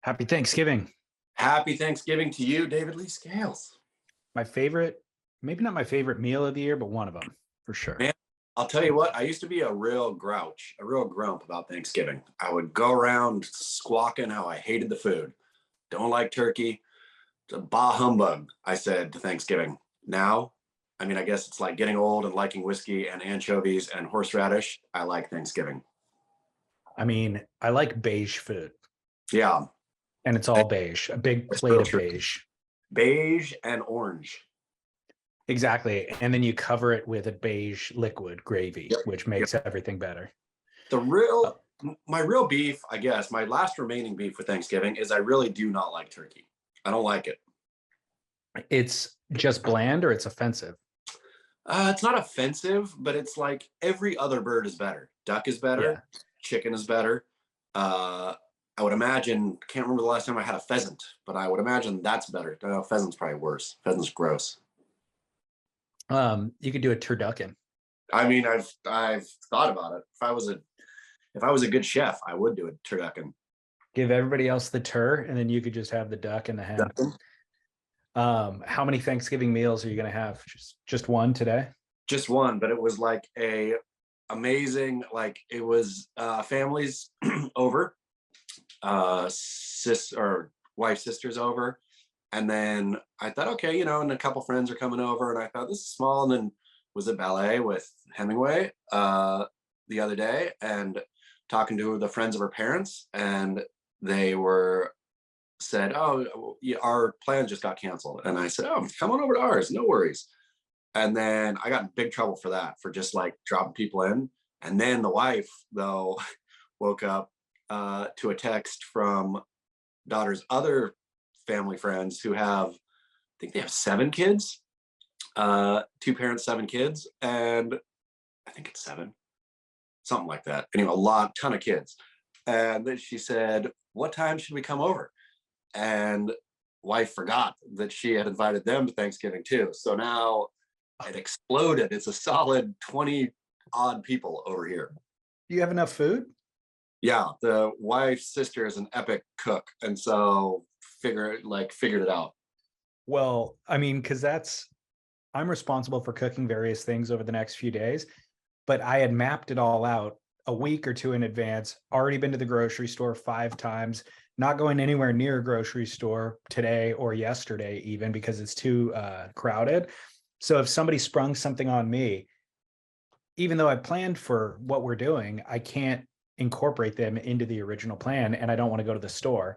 Happy Thanksgiving. Happy Thanksgiving to you, David Lee Scales. My favorite, maybe not my favorite meal of the year, but one of them for sure. Man, I'll tell you what, I used to be a real grouch, a real grump about Thanksgiving. I would go around squawking how I hated the food. Don't like turkey. It's a bah humbug, I said to Thanksgiving. Now, I guess it's like getting old and liking whiskey and anchovies and horseradish. I like Thanksgiving. I like beige food, Yeah, and it's all beige, a big it's plate real of true. beige. Beige and orange. Exactly. And then you cover it with a beige liquid gravy, Yep. which Yep. makes everything better. My real beef, I guess, my last remaining beef for Thanksgiving is I really do not like turkey. I don't like it. It's just bland or it's offensive. It's not offensive, but it's like every other bird is better. Duck is Yeah. better. Chicken is better. I would imagine, can't remember the last time I had a pheasant, but I would imagine that's better. Pheasant's probably worse. Pheasant's gross. You could do a turducken. I've thought about it. If I was a good chef, I would do a turducken. Give everybody else the tur, and then you could just have the duck and the hen. How many Thanksgiving meals are you going to have? Just one today? Just one, but it was like a amazing, like it was families over, wife sisters over, and then I thought, okay, and a couple friends are coming over, and I thought this is small, and then was at ballet with Hemingway the other day, and talking to the friends of her parents, and they said, oh, yeah, our plans just got canceled. And I said, oh, come on over to ours, no worries. And then I got in big trouble for that, for just like dropping people in. And then the wife, though, woke up to a text from daughter's other family friends who I think they have 7 kids, 2 parents, 7 kids. And I think it's 7, something like that. Anyway, ton of kids. And then she said, what time should we come over? And wife forgot that she had invited them to Thanksgiving too. So now it exploded. It's a solid 20 odd people over here. Do you have enough food? Yeah, the wife's sister is an epic cook, and so figured it out. Well, because I'm responsible for cooking various things over the next few days, but I had mapped it all out a week or two in advance, already been to the grocery store 5 times, not going anywhere near a grocery store today or yesterday, even because it's too crowded. So if somebody sprung something on me, even though I planned for what we're doing, I can't incorporate them into the original plan, and I don't want to go to the store.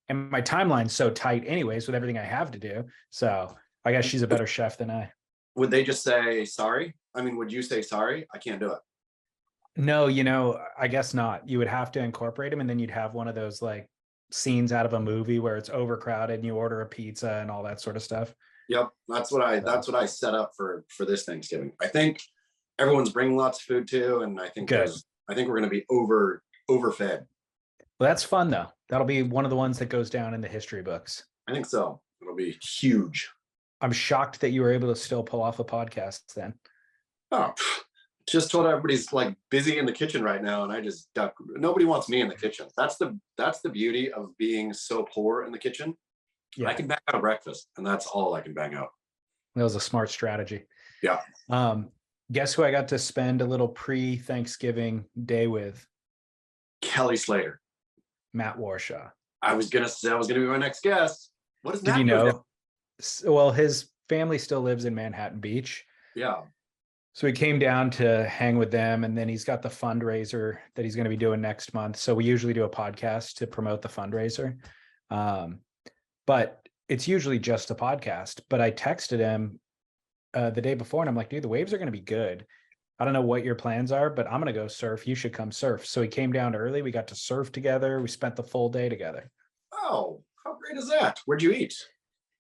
And my timeline's so tight anyways with everything I have to do. So I guess she's a better chef than I. Would they just say sorry? Would you say sorry? I can't do it. No, I guess not. You would have to incorporate them, and then you'd have one of those like scenes out of a movie where it's overcrowded and you order a pizza and all that sort of stuff. Yep, that's what I set up for this Thanksgiving. I think everyone's bringing lots of food too, and I think we're going to be overfed. Well, that's fun though. That'll be one of the ones that goes down in the history books. I think so. It'll be huge. I'm shocked that you were able to still pull off a podcast then. Oh, just told everybody's like busy in the kitchen right now, and I just duck. Nobody wants me in the kitchen. That's the beauty of being so poor in the kitchen. Yeah. I can bang out a breakfast, and that's all I can bang out. That was a smart strategy. Yeah. Guess who I got to spend a little pre-Thanksgiving day with? Kelly Slater. Matt Warshaw. I was gonna be my next guest. What does Matt do? You know? Well, his family still lives in Manhattan Beach. Yeah. So he came down to hang with them, and then he's got the fundraiser that he's going to be doing next month. So we usually do a podcast to promote the fundraiser. But it's usually just a podcast. But I texted him the day before, and I'm like, dude, the waves are going to be good. I don't know what your plans are, but I'm going to go surf. You should come surf. So he came down early. We got to surf together. We spent the full day together. Oh, how great is that? Where'd you eat?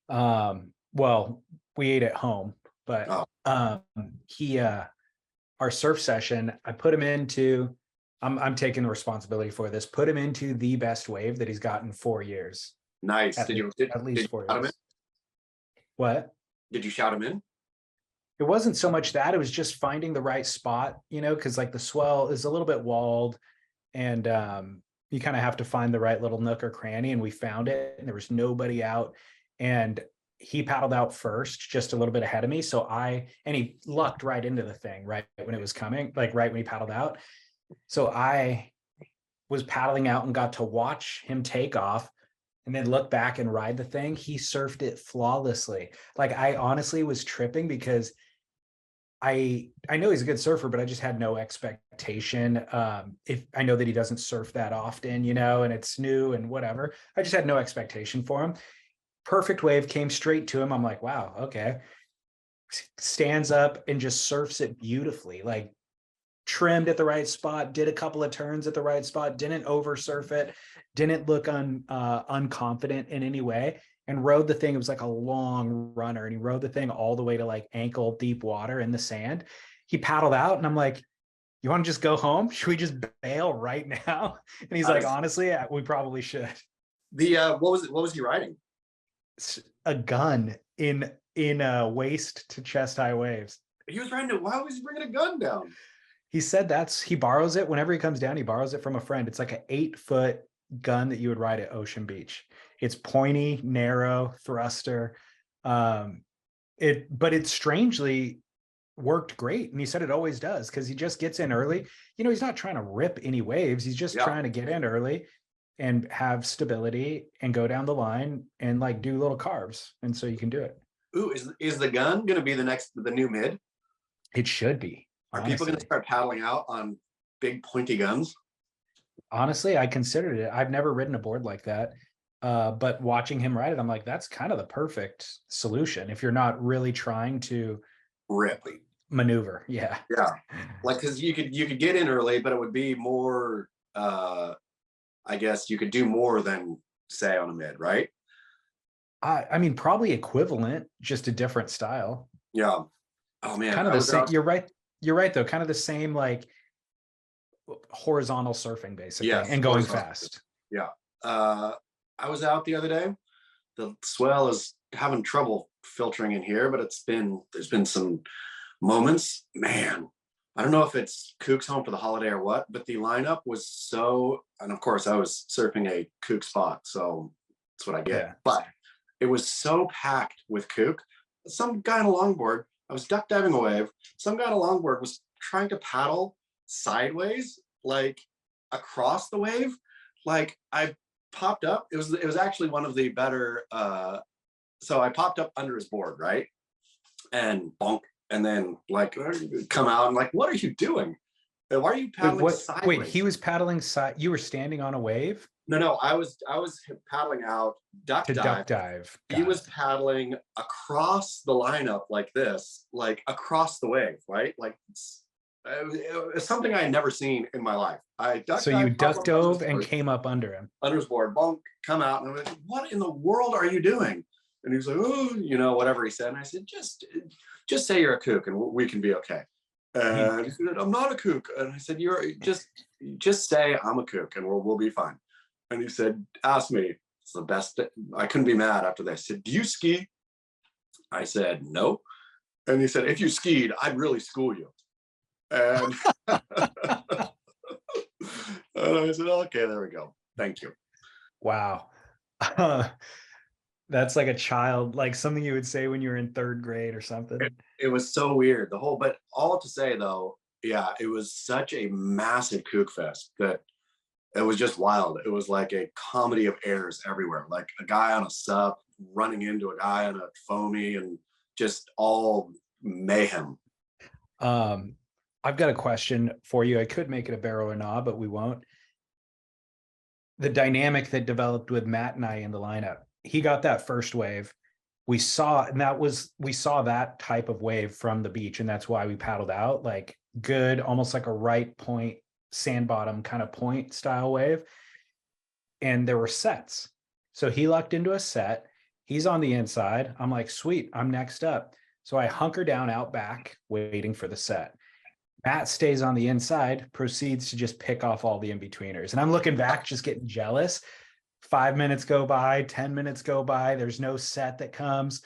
Well, we ate at home, but our surf session, I put him into, I'm taking the responsibility for this, put him into the best wave that he's gotten 4 years. Nice. At least 4 years. What? Did you shout him in? It wasn't so much that, it was just finding the right spot, because like the swell is a little bit walled, and You kind of have to find the right little nook or cranny, and we found it, and there was nobody out. And he paddled out first, just a little bit ahead of me. And he lucked right into the thing right when it was coming, like right when he paddled out. So I was paddling out and got to watch him take off and then look back and ride the thing. He surfed it flawlessly. Like, I honestly was tripping because I know he's a good surfer, but I just had no expectation. If I know that he doesn't surf that often, and it's new and whatever, I just had no expectation for him. Perfect wave came straight to him. I'm like, wow, okay. Stands up and just surfs it beautifully, like trimmed at the right spot, did a couple of turns at the right spot, didn't over surf it, didn't look unconfident in any way, and rode the thing. It was like a long runner, and he rode the thing all the way to like ankle deep water in the sand. He paddled out, and I'm like, you want to just go home? Should we just bail right now? And he's like, honestly, we probably should. What was he riding? A gun in waist to chest high waves. He was riding it. Why was he bringing a gun down? He said he borrows it whenever he comes down. He borrows it from a friend. It's like an 8-foot gun that you would ride at Ocean Beach. It's pointy, narrow, thruster. But it strangely worked great. And he said it always does, because he just gets in early. He's not trying to rip any waves. He's just trying to get in early and have stability and go down the line and like do little carves. And so you can do it. Ooh, is the gun going to be the new mid? It should be. Are people going to start paddling out on big pointy guns? Honestly, I considered it. I've never ridden a board like that. But watching him ride it, I'm like, that's kind of the perfect solution if you're not really trying to rip maneuver. Yeah. Like, because you could get in early, but it would be more, I guess you could do more than say on a mid, right? I mean, probably equivalent, just a different style. Yeah. Oh man, kind of the same. You're right though. Kind of the same, like horizontal surfing basically, and going fast. Yeah. I was out the other day. The swell is having trouble filtering in here, but there's been some moments. Man, I don't know if it's Kook's home for the holiday or what, but the lineup was and of course I was surfing a Kook spot, so that's what I get. Yeah. But it was so packed with Kook. Some guy on a longboard, I was duck diving a wave. Some guy on a longboard was trying to paddle sideways, like across the wave. Like, I popped up. It was actually one of the better. So I popped up under his board, right, and bonk, and then like come out and like, what are you doing? And why are you paddling sideways? Wait, he was paddling side. You were standing on a wave? No, I was paddling out duck dive. He was paddling across the lineup like this, like across the wave, right? Like it's something I had never seen in my life. You duck dove and came up under him. Under his board, bonk, come out, and I'm like, what in the world are you doing? And he was like, oh, whatever he said. And I said, just say you're a kook and we can be okay. And he said, I'm not a kook. And I said, you're just say I'm a kook and we'll be fine. And he said, ask me. It's the best. I couldn't be mad after that. I said, do you ski? I said, no. And he said, if you skied, I'd really school you. And, and I said, okay, there we go. Thank you. Wow. That's like a child, like something you would say when you were in 3rd grade or something. It was so weird. But all to say though, yeah, it was such a massive kook fest that it was just wild. It was like a comedy of errors everywhere. Like a guy on a sup running into a guy on a foamy, and just all mayhem. I've got a question for you. I could make it a barrel or not, but we won't. The dynamic that developed with Matt and I in the lineup. He got that first wave. We saw that type of wave from the beach, and that's why we paddled out, like good, almost like a right point, sand bottom kind of point style wave. And there were sets. So he lucked into a set. He's on the inside. I'm like, sweet, I'm next up. So I hunker down out back, waiting for the set. Matt stays on the inside, proceeds to just pick off all the in-betweeners. And I'm looking back, just getting jealous. 5 minutes go by, 10 minutes go by. There's no set that comes.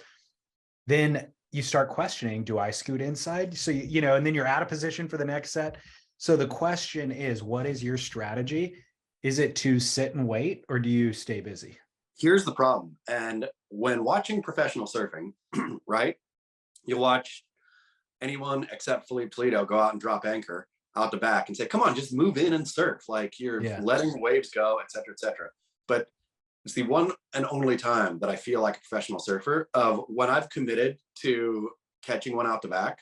Then you start questioning, do I scoot inside? So, and then you're out of position for the next set. So the question is, what is your strategy? Is it to sit and wait, or do you stay busy? Here's the problem. And when watching professional surfing, right, you watch anyone except Felipe Toledo go out and drop anchor out the back and say, come on, just move in and surf. Like you're Yeah. letting the waves go, et cetera, et cetera. But it's the one and only time that I feel like a professional surfer of when I've committed to catching one out the back,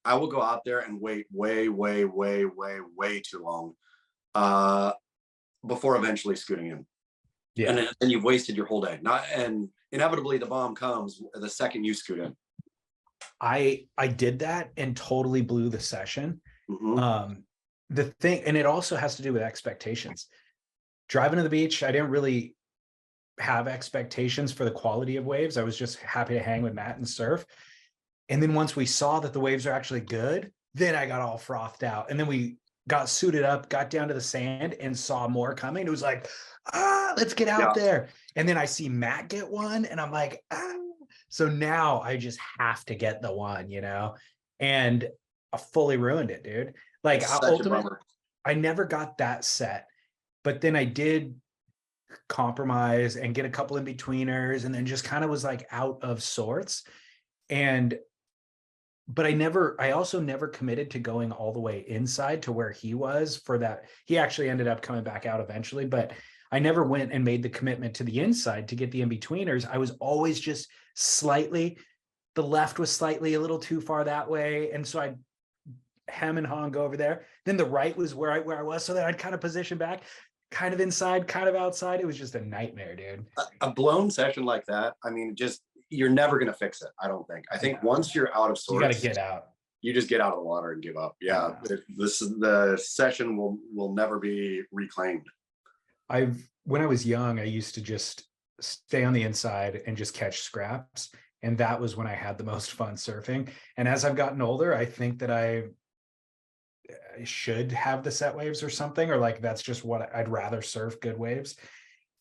I will go out there and wait way, way, way, way, way too long before eventually scooting in. Yeah. And then you've wasted your whole day. And inevitably the bomb comes the second you scoot in. I did that and totally blew the session. Mm-hmm. The thing, and it also has to do with expectations. Driving to the beach, I didn't really have expectations for the quality of waves. I was just happy to hang with Matt and surf. And then once we saw that the waves are actually good, then I got all frothed out. And then we got suited up, got down to the sand and saw more coming. It was like, let's get out there. And then I see Matt get one and I'm like, So now I just have to get the one, and I fully ruined it, dude. Like ultimately, I never got that set, but then I did compromise and get a couple in betweeners and then just kind of was like out of sorts. But I also never committed to going all the way inside to where he was for that. He actually ended up coming back out eventually, but I never went and made the commitment to the inside to get the in-betweeners. I was always just the left was slightly a little too far that way. And so I'd hem and haw go over there. Then the right was where I was. So then I'd kind of position back, kind of inside, kind of outside. It was just a nightmare, dude. A blown session like that, I mean, you're never going to fix it. I don't think. I think once you're out of sorts, you got to get out. You just get out of the water and give up. Yeah. The session will never be reclaimed. When I was young, I used to just stay on the inside and just catch scraps. And that was when I had the most fun surfing. And as I've gotten older, I think that I should have the set waves or something, or like, that's just what I'd rather surf, good waves.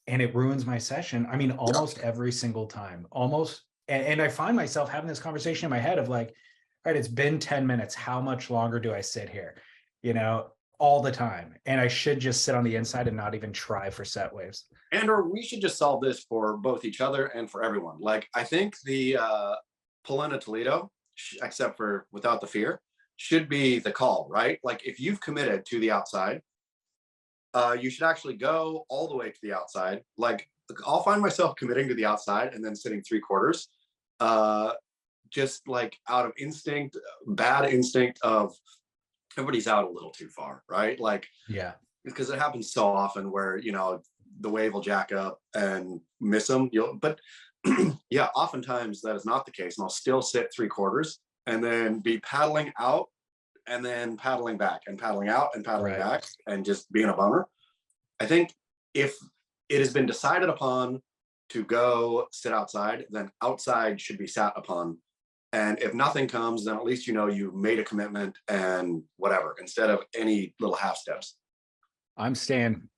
And it ruins my session. I mean, almost every single time, almost. And I find myself having this conversation in my head of like, all right, it's been 10 minutes. How much longer do I sit here? All the time. And I should just sit on the inside and not even try for set waves. Or we should just solve this for both each other and for everyone. Like, I think the Polena Toledo, except for without the fear, should be the call, right? Like, if you've committed to the outside, you should actually go all the way to the outside. Like, I'll find myself committing to the outside and then sitting 3/4, just like out of instinct, bad instinct of everybody's out a little too far, right? Like, yeah, because it happens so often where the wave will jack up and miss them. But yeah, oftentimes that is not the case, and I'll still sit 3/4 and then be paddling out and then paddling back and paddling out and paddling back and just being a bummer. I think if it has been decided upon to go sit outside, then outside should be sat upon. And if nothing comes, then at least you made a commitment and whatever, instead of any little half steps. I'm staying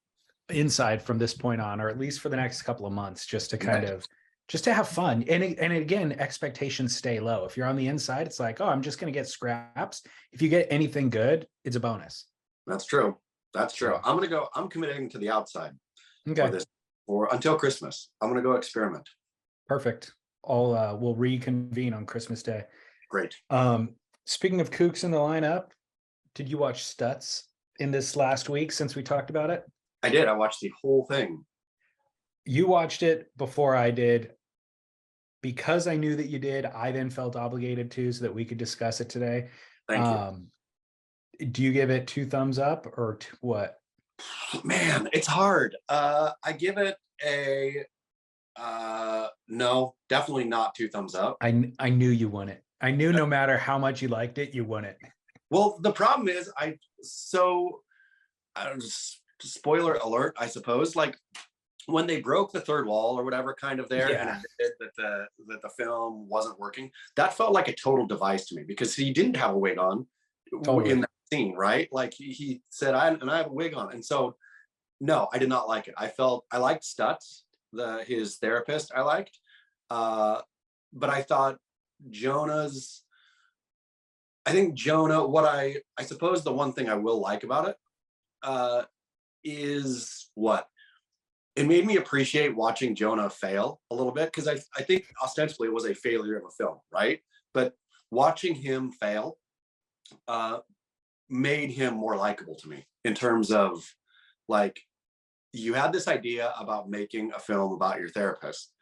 inside from this point on, or at least for the next couple of months, just to have fun. And again, expectations stay low. If you're on the inside, it's like, oh, I'm just going to get scraps. If you get anything good, it's a bonus. That's true. I'm committing to the outside for until Christmas. I'm going to go experiment. Perfect. We'll reconvene on Christmas Day. Great. Speaking of kooks in the lineup, did you watch Stutz in this last week since we talked about it? I did. I watched the whole thing. You watched it before I did. Because I knew that you did, I then felt obligated to, so that we could discuss it today. Thank you. Do you give it 2 thumbs up or what? Man, it's hard. I give it a no, definitely not 2 thumbs up. I knew you wouldn't. I knew no matter how much you liked it, you wouldn't. Well, the problem is, spoiler alert, I suppose, like when they broke the third wall or whatever kind of there, and admitted that the film wasn't working, that felt like a total device to me, because he didn't have a wig on in that scene, right? Like he said, I have a wig on. And so, no, I did not like it. I liked Stutz, his therapist I liked, but I thought Jonah, what I suppose the one thing I will like about it is what it made me appreciate watching Jonah fail a little bit, because I think ostensibly it was a failure of a film, right? But watching him fail made him more likable to me, in terms of, like, you had this idea about making a film about your therapist,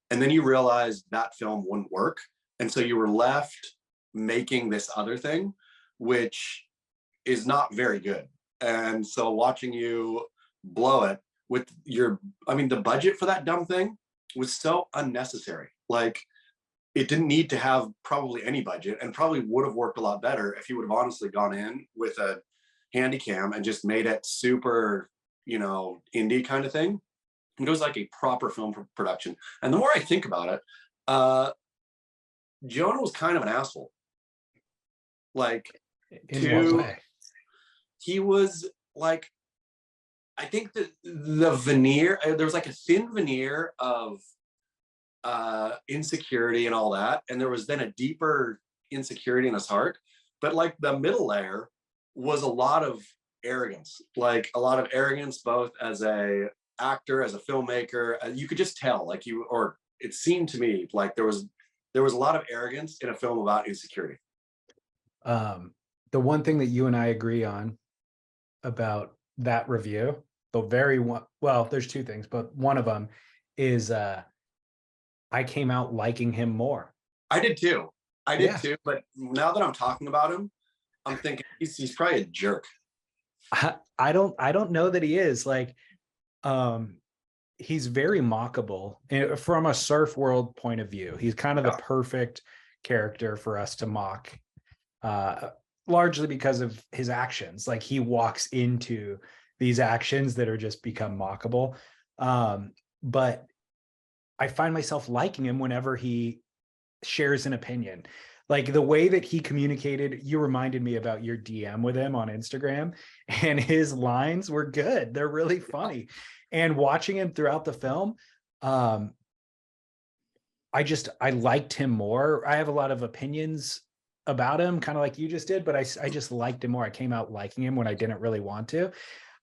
and then you realized that film wouldn't work. And so you were left making this other thing, which is not very good. And so watching you blow it with your, I mean, the budget for that dumb thing was so unnecessary. Like, it didn't need to have probably any budget, and probably would have worked a lot better if you would have honestly gone in with a handy cam and just made it super, you know, indie kind of thing. It was like a proper film production. And the more I think about it, Jonah was kind of an asshole. Like, In what way? He was like, I think that the veneer, there was like a thin veneer of insecurity and all that, and there was then a deeper insecurity in his heart. But like the middle layer was a lot of arrogance, like a lot of arrogance, both as a actor, as a filmmaker. You could just tell, like, you, or it seemed to me like there was a lot of arrogance in a film about insecurity. The one thing that you and I agree on about that review, the very one, well, there's two things, but one of them is I came out liking him more. I did too. But now that I'm talking about him, I'm thinking he's probably a jerk. I don't know that he is. Like, he's very mockable from a surf world point of view. He's kind of the perfect character for us to mock, largely because of his actions. Like, he walks into these actions that are just become mockable. But I find myself liking him whenever he shares an opinion. Like, the way that he communicated, you reminded me about your DM with him on Instagram, and his lines were good. They're really funny. And watching him throughout the film, I liked him more. I have a lot of opinions about him, kind of like you just did, but I just liked him more. I came out liking him when I didn't really want to.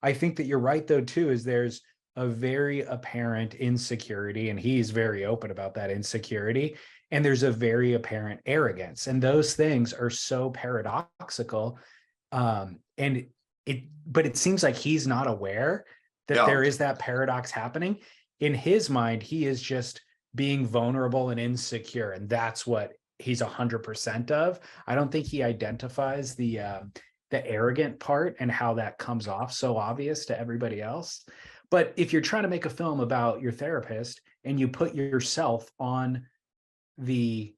I think that you're right, though, too, is there's a very apparent insecurity, and he's very open about that insecurity. And there's a very apparent arrogance, and those things are so paradoxical. But it seems like he's not aware that there is that paradox happening. In his mind, he is just being vulnerable and insecure, and that's what he's 100% of. I don't think he identifies the arrogant part and how that comes off so obvious to everybody else. But if you're trying to make a film about your therapist and you put yourself on the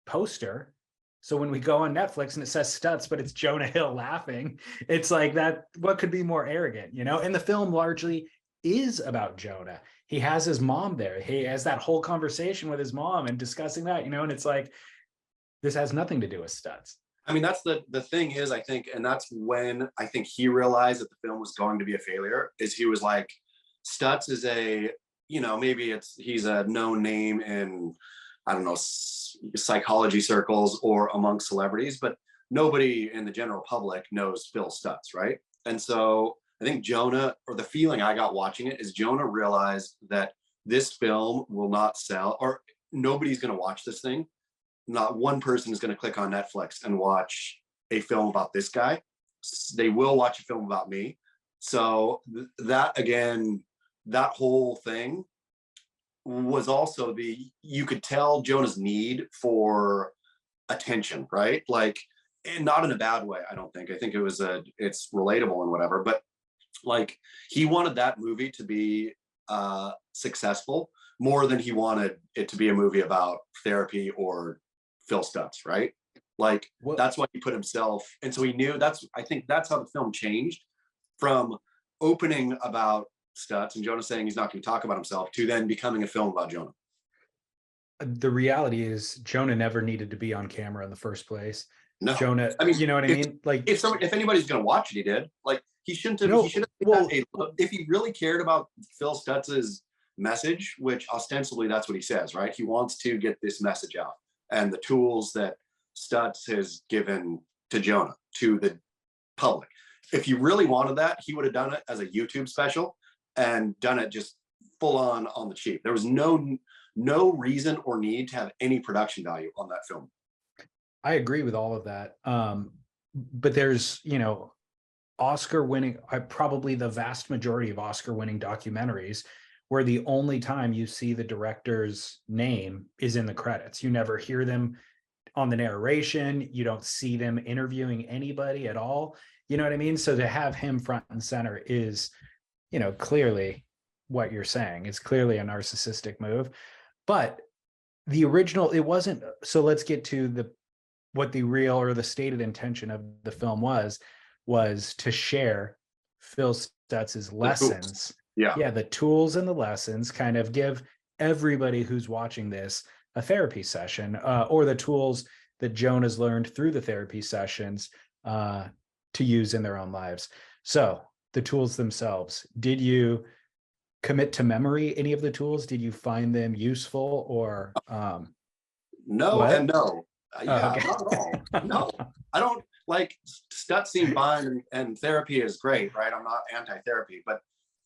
poster, so when we go on Netflix and it says Stutz, but it's Jonah Hill laughing, it's like, that, what could be more arrogant, you know? And the film largely is about Jonah. He has his mom there. He has that whole conversation with his mom and discussing that, you know, and it's like, this has nothing to do with Stutz. I mean, that's the thing is, I think, and that's when I think he realized that the film was going to be a failure, is he was like, Stutz is a, you know, maybe he's a known name in, I don't know, psychology circles or among celebrities, but nobody in the general public knows Phil Stutz, right? And so I think Jonah, or the feeling I got watching it, is Jonah realized that this film will not sell, or nobody's going to watch this thing. Not one person is going to click on Netflix and watch a film about this guy. They will watch a film about me. So that, again, that whole thing was also you could tell Jonah's need for attention, right? Like, and not in a bad way, I don't think. I think it's relatable and whatever, but like, he wanted that movie to be successful more than he wanted it to be a movie about therapy or Phil Stutz, right? Like, that's why he put himself, and so he knew I think that's how the film changed from opening about Stutz and Jonah saying he's not going to talk about himself to then becoming a film about Jonah. The reality is, Jonah never needed to be on camera in the first place. No, Jonah, I mean, you know what I mean? Like, if anybody's going to watch it, he did. Like, he shouldn't have. No, he should have. If he really cared about Phil Stutz's message, which ostensibly that's what he says, right? He wants to get this message out, and the tools that Stutz has given to Jonah, to the public. if you really wanted that, he would have done it as a YouTube special and done it just full on the cheap. There was no reason or need to have any production value on that film. I agree with all of that. But there's, Oscar winning, probably the vast majority of Oscar winning documentaries where the only time you see the director's name is in the credits. You never hear them on the narration. You don't see them interviewing anybody at all. You know what I mean? So to have him front and center is, clearly what you're saying. It's clearly a narcissistic move. But the original, it wasn't. So let's get to what the real or the stated intention of the film was to share Phil Stutz's lessons. Yeah, the tools and the lessons, kind of give everybody who's watching this a therapy session, or the tools that Jonah's learned through the therapy sessions to use in their own lives. So the tools themselves, did you commit to memory any of the tools? Did you find them useful or no? What? And no. Yeah, okay. not at all. No, I don't like Stutz seem fine and therapy is great, right? I'm not anti-therapy, but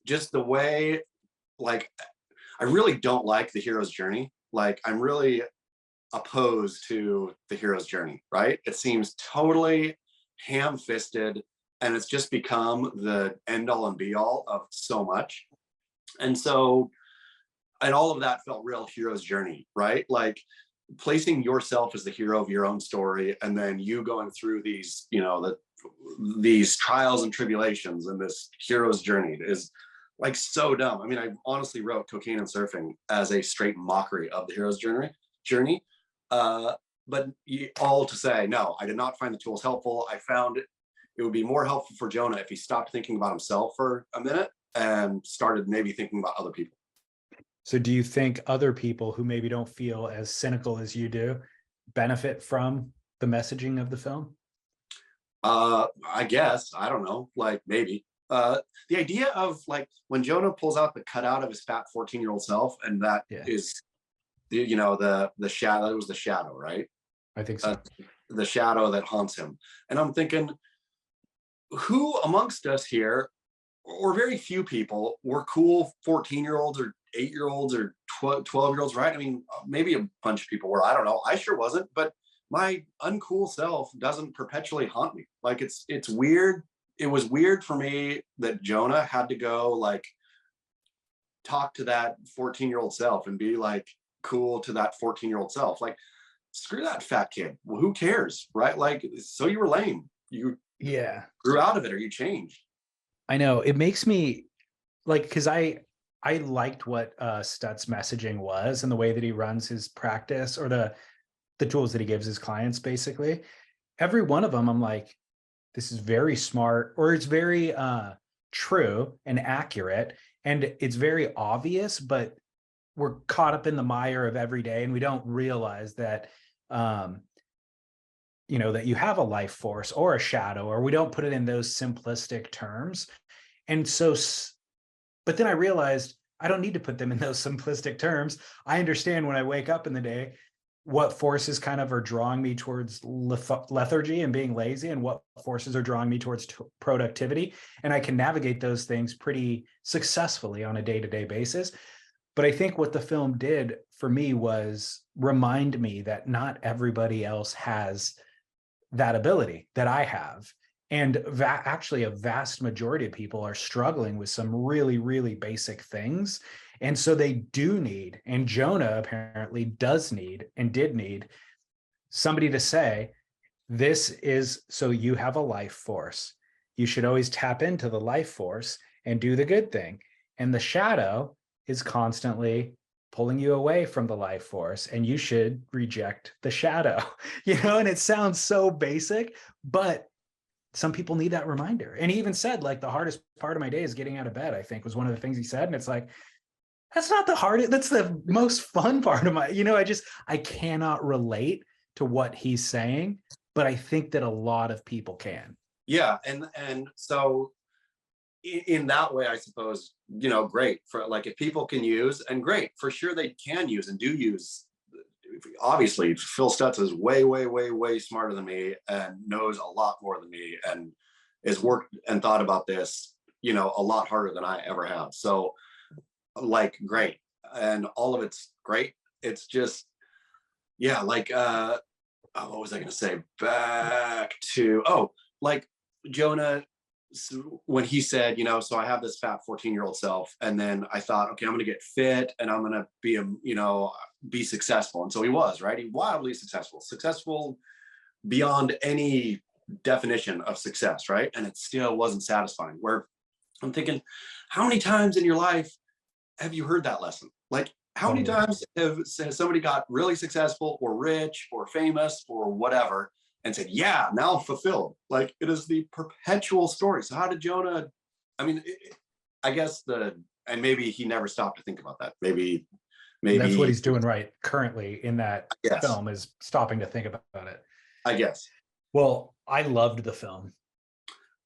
just the way, like, I really don't like the hero's journey. Like, I'm really opposed to the hero's journey, right? It seems totally ham-fisted, and it's just become the end-all and be-all of so much. And so, and all of that felt real hero's journey, right? Like, placing yourself as the hero of your own story, and then you going through these, these trials and tribulations, and this hero's journey is like so dumb. I mean, I honestly wrote Cocaine and Surfing as a straight mockery of the hero's journey. But all to say, no, I did not find the tools helpful. I found it would be more helpful for Jonah if he stopped thinking about himself for a minute and started maybe thinking about other people. So do you think other people who maybe don't feel as cynical as you do benefit from the messaging of the film? I guess, I don't know, like maybe. The idea of like when Jonah pulls out the cutout of his fat 14-year-old self, and that is the shadow, that was the shadow, right? I think so. The shadow that haunts him. And I'm thinking, who amongst us here, or very few people, were cool 14-year-olds or 8-year-olds or 12-year-olds, right? I mean, maybe a bunch of people were, I don't know. I sure wasn't, but my uncool self doesn't perpetually haunt me. Like, it's weird. It was weird for me that Jonah had to go like talk to that 14-year-old self and be like cool to that 14-year-old self. Like, screw that fat kid. Well, who cares, right? Like, so you were lame. You grew out of it, or you changed. I know. It makes me like, because I liked what Stutz messaging was and the way that he runs his practice, or the tools that he gives his clients. Basically, every one of them, I'm like, this is very smart, or it's very true and accurate, and it's very obvious, but we're caught up in the mire of every day, and we don't realize that that you have a life force or a shadow, or we don't put it in those simplistic terms. And so, but then I realized I don't need to put them in those simplistic terms. I understand when I wake up in the day what forces kind of are drawing me towards lethargy and being lazy, and what forces are drawing me towards productivity. And I can navigate those things pretty successfully on a day-to-day basis. But I think what the film did for me was remind me that not everybody else has that ability that I have. And actually a vast majority of people are struggling with some really, really basic things. And so they do need, and Jonah apparently does need and did need, somebody to say, this is, so you have a life force. You should always tap into the life force and do the good thing. And the shadow is constantly pulling you away from the life force, and you should reject the shadow. And it sounds so basic, but some people need that reminder. And he even said, like, the hardest part of my day is getting out of bed, I think was one of the things he said. And it's like, that's not the hardest, that's the most fun part of my, I cannot relate to what he's saying, but I think that a lot of people can. Yeah. And so in that way, I suppose, great for, like, if people can use, and great, for sure they can use and do use. Obviously, Phil Stutz is way, way, way, way smarter than me and knows a lot more than me. And is worked and thought about this, you know, a lot harder than I ever have. So like, great. And all of it's great. It's just, yeah, like, what was I going to say? Back to, like Jonah, when he said, you know, so I have this fat 14-year-old self, and then I thought, okay, I'm going to get fit and I'm going to be be successful. And so he was, right? He wildly successful beyond any definition of success, right? And it still wasn't satisfying. Where I'm thinking, how many times in your life have you heard that lesson? Like, how many times has somebody got really successful or rich or famous or whatever and said, yeah, now I'm fulfilled? Like, it is the perpetual story. So how did Jonah, I mean, I guess and maybe he never stopped to think about that. Maybe that's what he's doing right currently in that yes. film, is stopping to think about it. I guess. Well, I loved the film.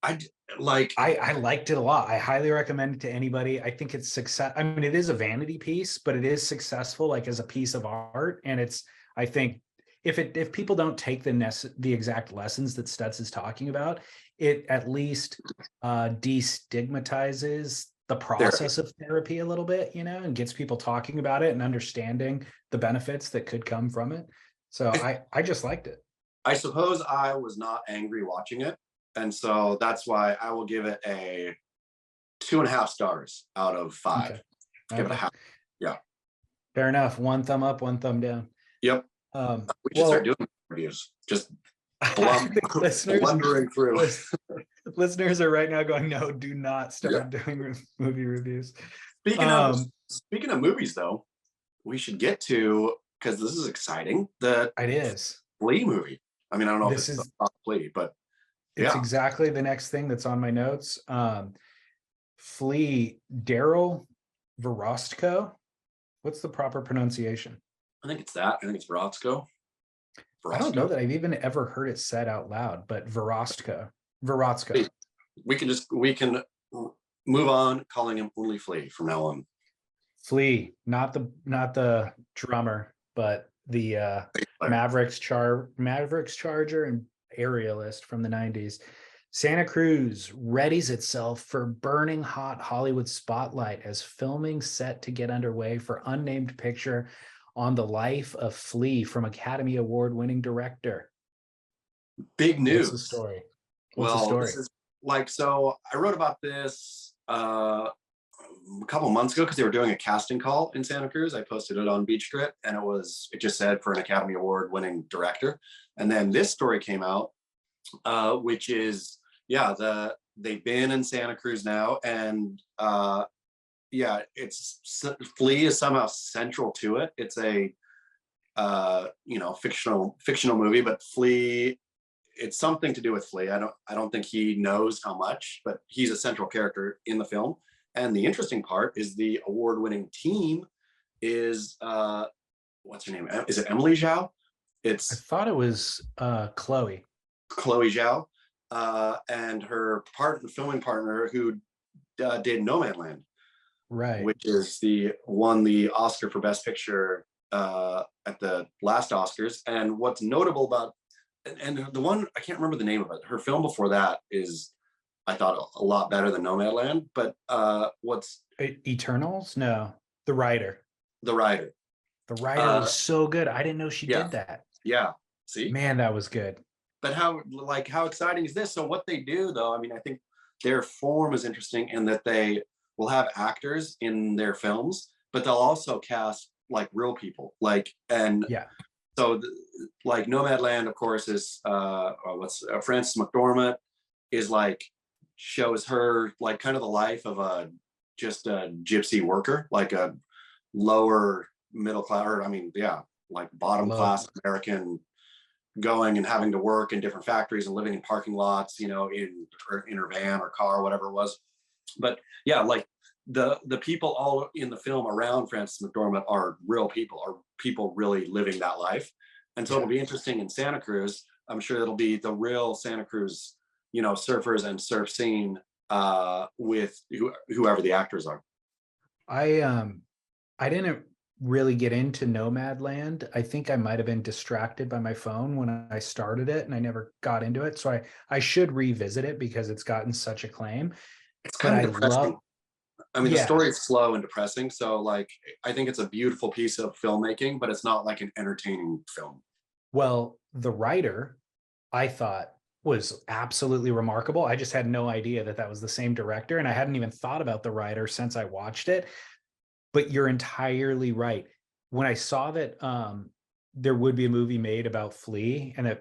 I liked it a lot. I highly recommend it to anybody. I think it's success. I mean, it is a vanity piece, but it is successful, like as a piece of art. And it's, I think if people don't take the exact lessons that Stutz is talking about, it at least destigmatizes the process of therapy a little bit, you know, and gets people talking about it and understanding the benefits that could come from it. So I just liked it. I suppose I was not angry watching it. And so that's why I will give it a 2.5 stars out of 5. Okay. Give it a half. Yeah. Fair enough. 1 thumb up, 1 thumb down. Yep. We should start doing reviews. Just blundering through. Listeners are right now going, no, do not start doing movie reviews. Speaking of movies, though, we should get to, because this is exciting, it is Flea movie. I mean, I don't know if it's not Flea, but it's exactly the next thing that's on my notes. Flea, Daryl Verostko. What's the proper pronunciation? I think it's that. I think it's Verostko. I don't know that I've even ever heard it said out loud, but Verostko. We can move on calling him only Flea from now on. Flea, not the drummer, but the Mavericks Charger and aerialist from the 90s. Santa Cruz readies itself for burning hot Hollywood spotlight as filming set to get underway for unnamed picture on the life of Flea from Academy Award-winning director. Big news. What's the story? This is so I wrote about this a couple months ago because they were doing a casting call in Santa Cruz. I posted it on Beach Grit, and it just said for an Academy Award-winning director. And then this story came out, which is they've been in Santa Cruz now, and Flea is somehow central to it. It's a fictional movie, but Flea, it's something to do with Flea. I don't think he knows how much, but he's a central character in the film. And the interesting part is the award-winning team is what's her name? Is it Emily Zhao? I thought it was Chloe Zhao, and her filming partner who did Nomadland, right? Which is won the Oscar for Best Picture at the last Oscars. And what's notable about, and the one I can't remember the name of it, her film before that is, I thought, a lot better than Nomadland. But what's Eternals? No, The Rider. The Rider was so good. I didn't know she did that. Yeah. See, man, that was good. But how exciting is this? So what they do, though, I mean, I think their form is interesting in that they will have actors in their films, but they'll also cast like real people, so Nomadland, of course, is Frances McDormand is shows her kind of the life of just a gypsy worker, like a lower middle class, or bottom class American, going and having to work in different factories and living in parking lots, in her van or car or whatever it was. But the people all in the film around Frances McDormand are real people, are people really living that life. And so it'll be interesting in Santa Cruz. I'm sure it'll be the real Santa Cruz, surfers and surf scene with whoever the actors are. I didn't really get into Nomadland. I think I might have been distracted by my phone when I started it and I never got into it. So I should revisit it because it's gotten such acclaim. It's But kind I of depressing. love, I mean, the yeah. story is slow and depressing. So like, I think it's a beautiful piece of filmmaking, but it's not like an entertaining film. Well, the writer, I thought was absolutely remarkable. I just had no idea that that was the same director. And I hadn't even thought about the writer since I watched it. But you're entirely right. When I saw that there would be a movie made about Flea, and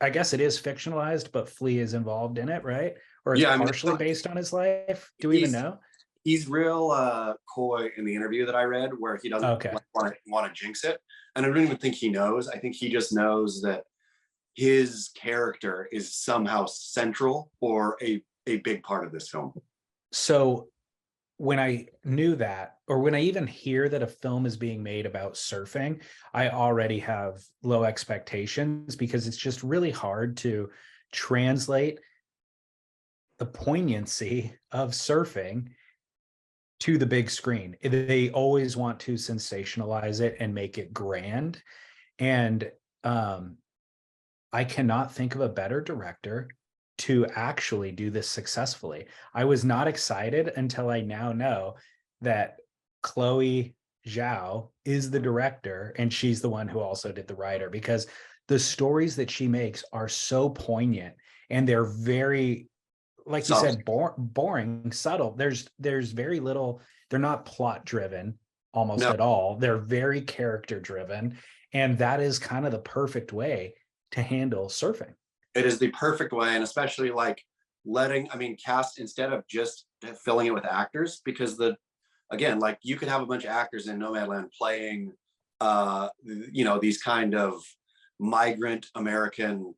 I guess it is fictionalized, but Flea is involved in it, right? Or it's Yeah, I mean, partially based on his life. Do we even he's know? he's real coy in the interview that I read, where he doesn't Okay. like, want to jinx it, and I don't even think he knows. I think he just knows that his character is somehow central or a big part of this film. So when I knew that, or when I even hear that a film is being made about surfing, I already have low expectations because it's just really hard to translate the poignancy of surfing to the big screen. They always want to sensationalize it and make it grand. And I cannot think of a better director to actually do this successfully. I was not excited until I now know that Chloe Zhao is the director and she's the one who also did the writer, because the stories that she makes are so poignant and they're very, like you So said, boring, subtle. There's very little, they're not plot driven almost no, at all. They're very character driven. And that is kind of the perfect way to handle surfing. it is the perfect way, and especially like letting, I mean, cast instead of just filling it with actors, because the again, like you could have a bunch of actors in Nomadland playing these kind of migrant American,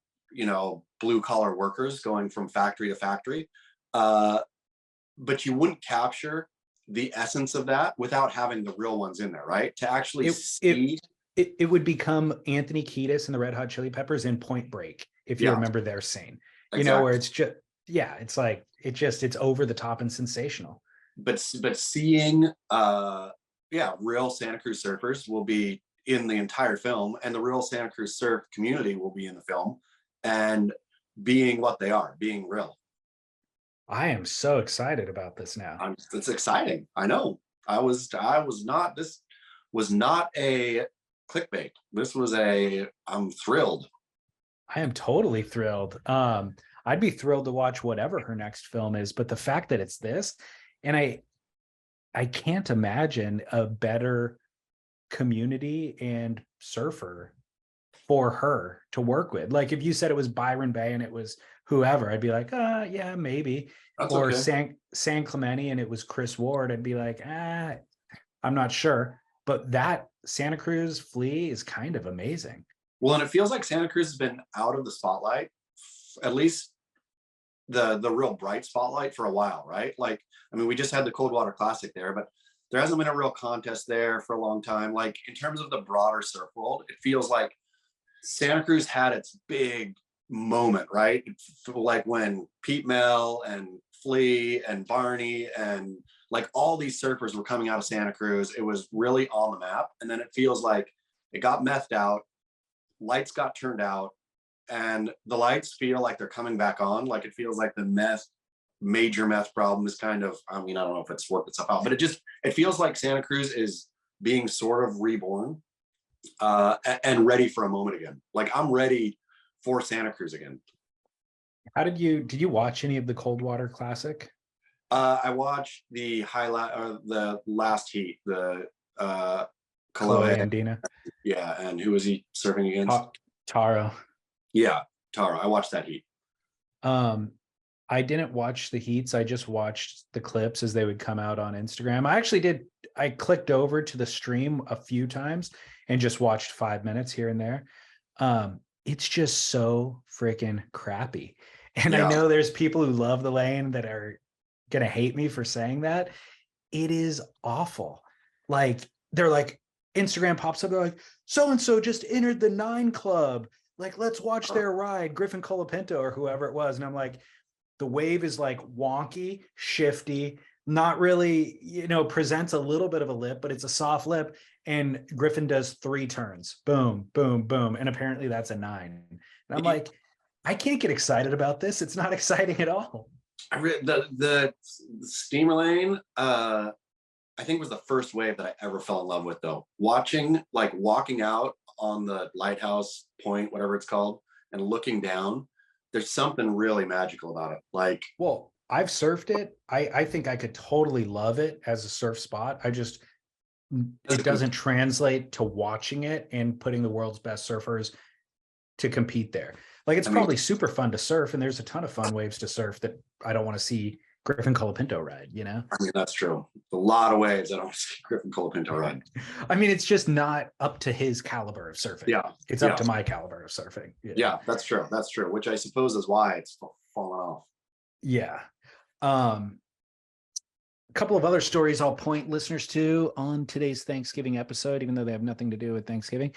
blue collar workers going from factory to factory. Uh, but you wouldn't capture the essence of that without having the real ones in there, right? To actually It it see. it would become Anthony Kiedis and the Red Hot Chili Peppers in Point Break, if you Yeah, remember their scene, where exactly. it's just, yeah, it's like it's over the top and sensational. But seeing real Santa Cruz surfers will be in the entire film, and the real Santa Cruz surf community will be in the film, and being what they are, being real. I am so excited about this now. It's exciting. I know. I was not. This was not a clickbait. This was a. I'm thrilled. I am totally thrilled. I'd be thrilled to watch whatever her next film is, but the fact that it's this, and I can't imagine a better community and surfer for her to work with. Like if you said it was Byron Bay and it was whoever, I'd be like, yeah, maybe. That's Or okay. San Clemente and it was Chris Ward, I'd be like, I'm not sure. But that Santa Cruz Flea is kind of amazing. Well, and it feels like Santa Cruz has been out of the spotlight, at least the real bright spotlight, for a while, right? Like, I mean, we just had the Coldwater Classic there, but there hasn't been a real contest there for a long time. Like in terms of the broader surf world, it feels like Santa Cruz had its big moment, right? Like when Pete Mel and Flea and Barney and like all these surfers were coming out of Santa Cruz. It was really on the map. And then it feels like it got methed out, lights got turned out, and the lights feel like they're coming back on. Like it feels like the major meth problem is kind of, I mean, I don't know if it's worked itself out, but it feels like Santa Cruz is being sort of reborn and ready for a moment again. Like I'm ready for Santa Cruz again. How did you watch any of the Coldwater Classic? I watched the highlight or the last heat, the Chloe Kalohe. and Dina? Yeah, and who was he surfing against? Taro. Yeah, Tara. I watched that heat. Um, I didn't watch the heats. I just watched the clips as they would come out on Instagram. I actually did. I clicked over to the stream a few times and just watched 5 minutes here and there. It's just so freaking crappy. And I Yeah. know there's people who love the lane that are going to hate me for saying that. It is awful. Like they're like, Instagram pops up, they're like, so-and-so just entered the 9 club. Like, let's watch their ride, Griffin Colapinto or whoever it was. And I'm like, the wave is like wonky, shifty, not really, presents a little bit of a lip, but it's a soft lip. And Griffin does 3 turns, boom, boom, boom. And apparently that's a 9. And I'm like, I can't get excited about this. It's not exciting at all. The steamer lane, I think was the first wave that I ever fell in love with, though. Walking out on the lighthouse point, whatever it's called, and looking down, there's something really magical about it. Like, well, I've surfed it. I think I could totally love it as a surf spot. It doesn't translate to watching it and putting the world's best surfers to compete there. Like, it's probably super fun to surf, and there's a ton of fun waves to surf that I don't want to see Griffin Colapinto ride, I mean, that's true. A lot of waves I don't see Griffin Colapinto ride. I mean, it's just not up to his caliber of surfing. Yeah. It's up to my caliber of surfing. Yeah, that's true. That's true. Which I suppose is why it's fallen off. Yeah. A couple of other stories I'll point listeners to on today's Thanksgiving episode, even though they have nothing to do with Thanksgiving.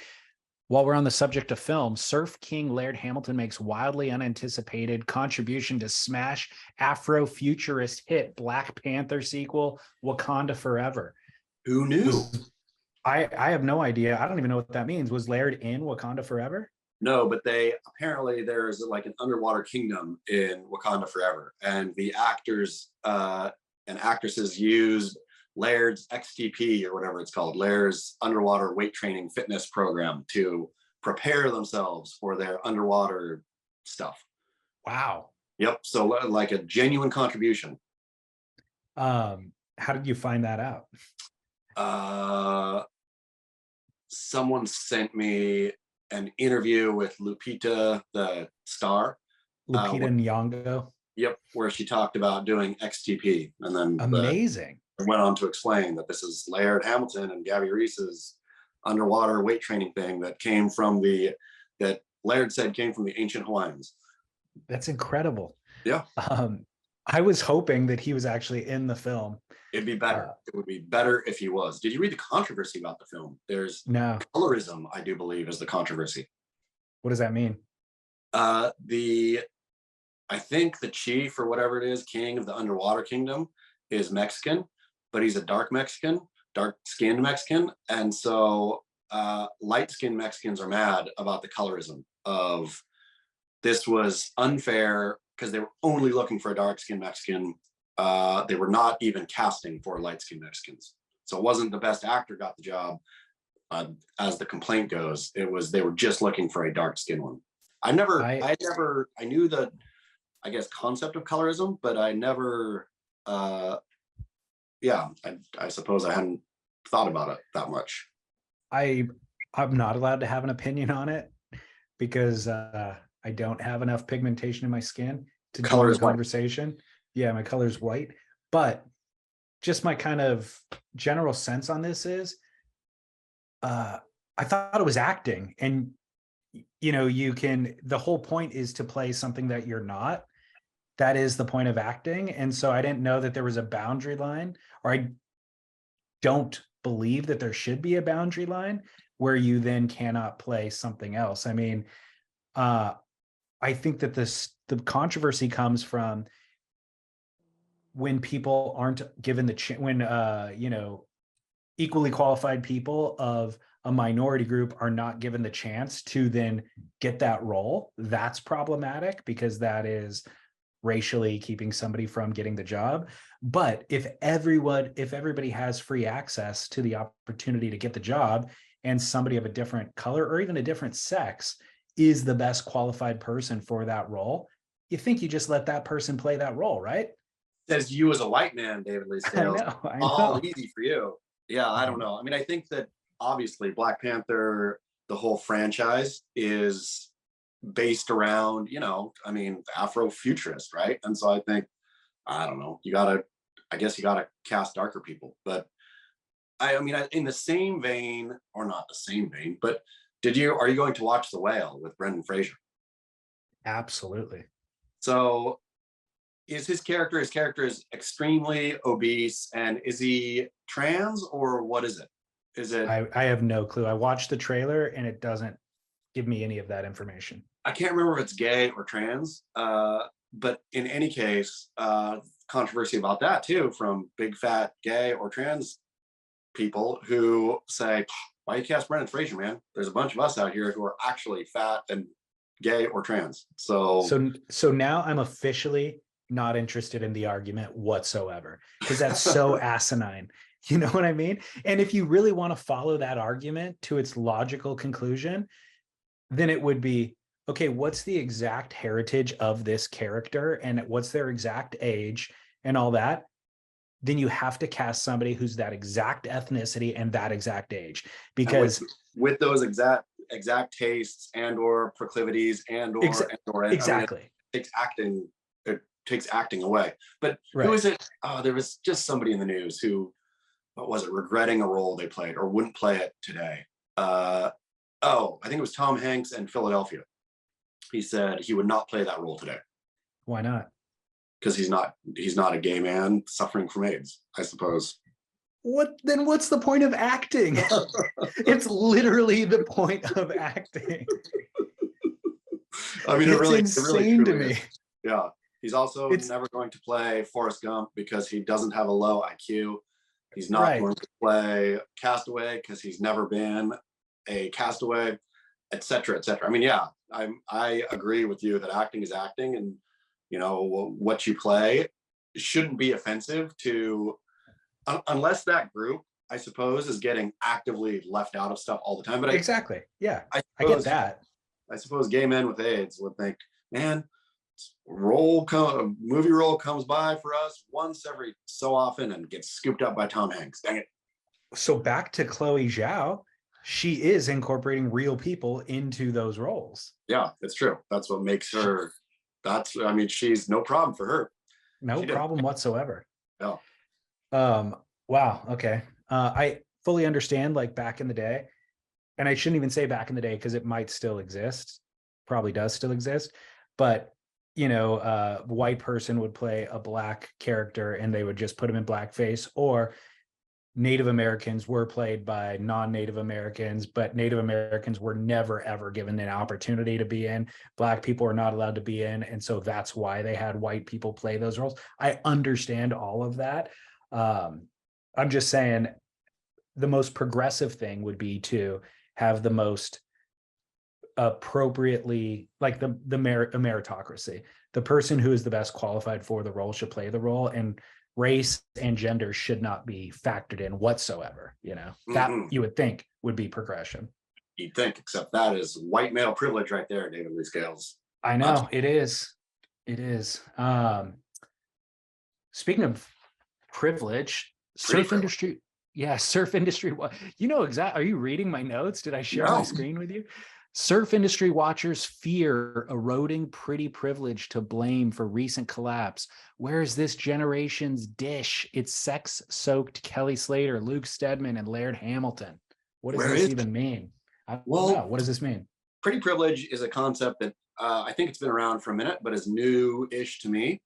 While we're on the subject of film, surf king Laird Hamilton makes wildly unanticipated contribution to smash Afrofuturist hit Black Panther sequel, Wakanda Forever. Who knew? I have no idea. I don't even know what that means. Was Laird in Wakanda Forever? No, but apparently there's like an underwater kingdom in Wakanda Forever, and the actors and actresses used Laird's XTP, or whatever it's called, Laird's underwater weight training fitness program, to prepare themselves for their underwater stuff. Wow. Yep. So like a genuine contribution. How did you find that out? Someone sent me an interview with Lupita, the star. Lupita Nyong'o. Yep, where she talked about doing XTP, and then amazing. Went on to explain that this is Laird Hamilton and Gabby Reese's underwater weight training thing that Laird said came from the ancient Hawaiians. That's incredible. Yeah. I was hoping that he was actually in the film. It'd be better. It would be better if he was. Did you read the controversy about the film? There's colorism, I do believe, is the controversy. What does that mean? I think the chief, or whatever it is, king of the underwater kingdom, is Mexican, but he's a dark-skinned Mexican. And so light-skinned Mexicans are mad about the colorism of this was unfair because they were only looking for a dark-skinned Mexican. They were not even casting for light-skinned Mexicans. So it wasn't the best actor got the job. As the complaint goes, they were just looking for a dark-skinned one. I knew the, I guess, concept of colorism, but I never, I suppose I hadn't thought about it that much. I'm not allowed to have an opinion on it because I don't have enough pigmentation in my skin to do a conversation. Yeah, my color is white, but just my kind of general sense on this is, I thought it was acting, and the whole point is to play something that you're not. That is the point of acting. And so I didn't know that there was a boundary line, or I don't believe that there should be a boundary line where you then cannot play something else. I mean, I think that the controversy comes from when people aren't given when equally qualified people of a minority group are not given the chance to then get that role. That's problematic because that is racially keeping somebody from getting the job. But if everybody has free access to the opportunity to get the job, and somebody of a different color or even a different sex is the best qualified person for that role, you think you just let that person play that role, right? Says you as a white man, David Lee Scales. I know. All easy for you. Yeah, I don't know. I mean, I think that obviously Black Panther, the whole franchise, is based around, Afrofuturist, right? And so I think, I don't know, you gotta cast darker people. But in the same vein, or not the same vein, but are you going to watch The Whale with Brendan Fraser? Absolutely. So his character is extremely obese, and is he trans, or what is it? Is it? I have no clue. I watched the trailer and it doesn't give me any of that information. I can't remember if it's gay or trans, but in any case, controversy about that too, from big fat gay or trans people who say, why you cast Brendan Fraser, man? There's a bunch of us out here who are actually fat and gay or trans. So now I'm officially not interested in the argument whatsoever, because that's so asinine. You know what I mean? And if you really want to follow that argument to its logical conclusion, then it would be, okay, what's the exact heritage of this character and what's their exact age and all that? Then you have to cast somebody who's that exact ethnicity and that exact age, because with those exact tastes and or proclivities and or exactly. I mean, it takes acting away. But who is it? Oh, there was just somebody in the news who, what was it, regretting a role they played or wouldn't play it today. I think it was Tom Hanks in Philadelphia. He said he would not play that role today. Why not? Because he's not a gay man suffering from AIDS, I suppose. What's the point of acting? It's literally the point of acting. I mean, it's insane to me. Yeah. He's also never going to play Forrest Gump because he doesn't have a low IQ. He's not going to play Castaway because he's never been a castaway, et cetera, et cetera. I mean, yeah, I agree with you that acting is acting, and you know, what you play shouldn't be offensive to, unless that group, I suppose, is getting actively left out of stuff all the time. But exactly. Yeah, I get that. I suppose gay men with AIDS would think, man, movie role comes by for us once every so often and gets scooped up by Tom Hanks. Dang it. So back to Chloe Zhao, she is incorporating real people into those roles. Yeah, it's true. That's what makes her, I mean, she's no problem for her. No problem whatsoever. Yeah. Wow. Okay. I fully understand, like back in the day, and I shouldn't even say back in the day because it might still exist, probably does still exist, but you know, a white person would play a black character and they would just put him in blackface, or Native Americans were played by non-Native Americans, but Native Americans were never, ever given an opportunity to be in. Black people are not allowed to be in. And so that's why they had white people play those roles. I understand all of that. I'm just saying the most progressive thing would be to have the most appropriately, like the meritocracy. The person who is the best qualified for the role should play the role, and race and gender should not be factored in whatsoever. You know, that you would think would be progression. You'd think, except that is white male privilege right there, David Lee Scales. I know it is. It is. Speaking of privilege, surf industry. Yeah, surf industry. You know exactly. Are you reading my notes? Did I share my screen with you? Surf industry watchers fear eroding pretty privilege to blame for recent collapse. Where is this generation's dish? It's sex-soaked Kelly Slater, Luke Steadman, and Laird Hamilton. What does this even mean? Well, what does this mean? Pretty privilege is a concept that I think it's been around for a minute, but is new-ish to me.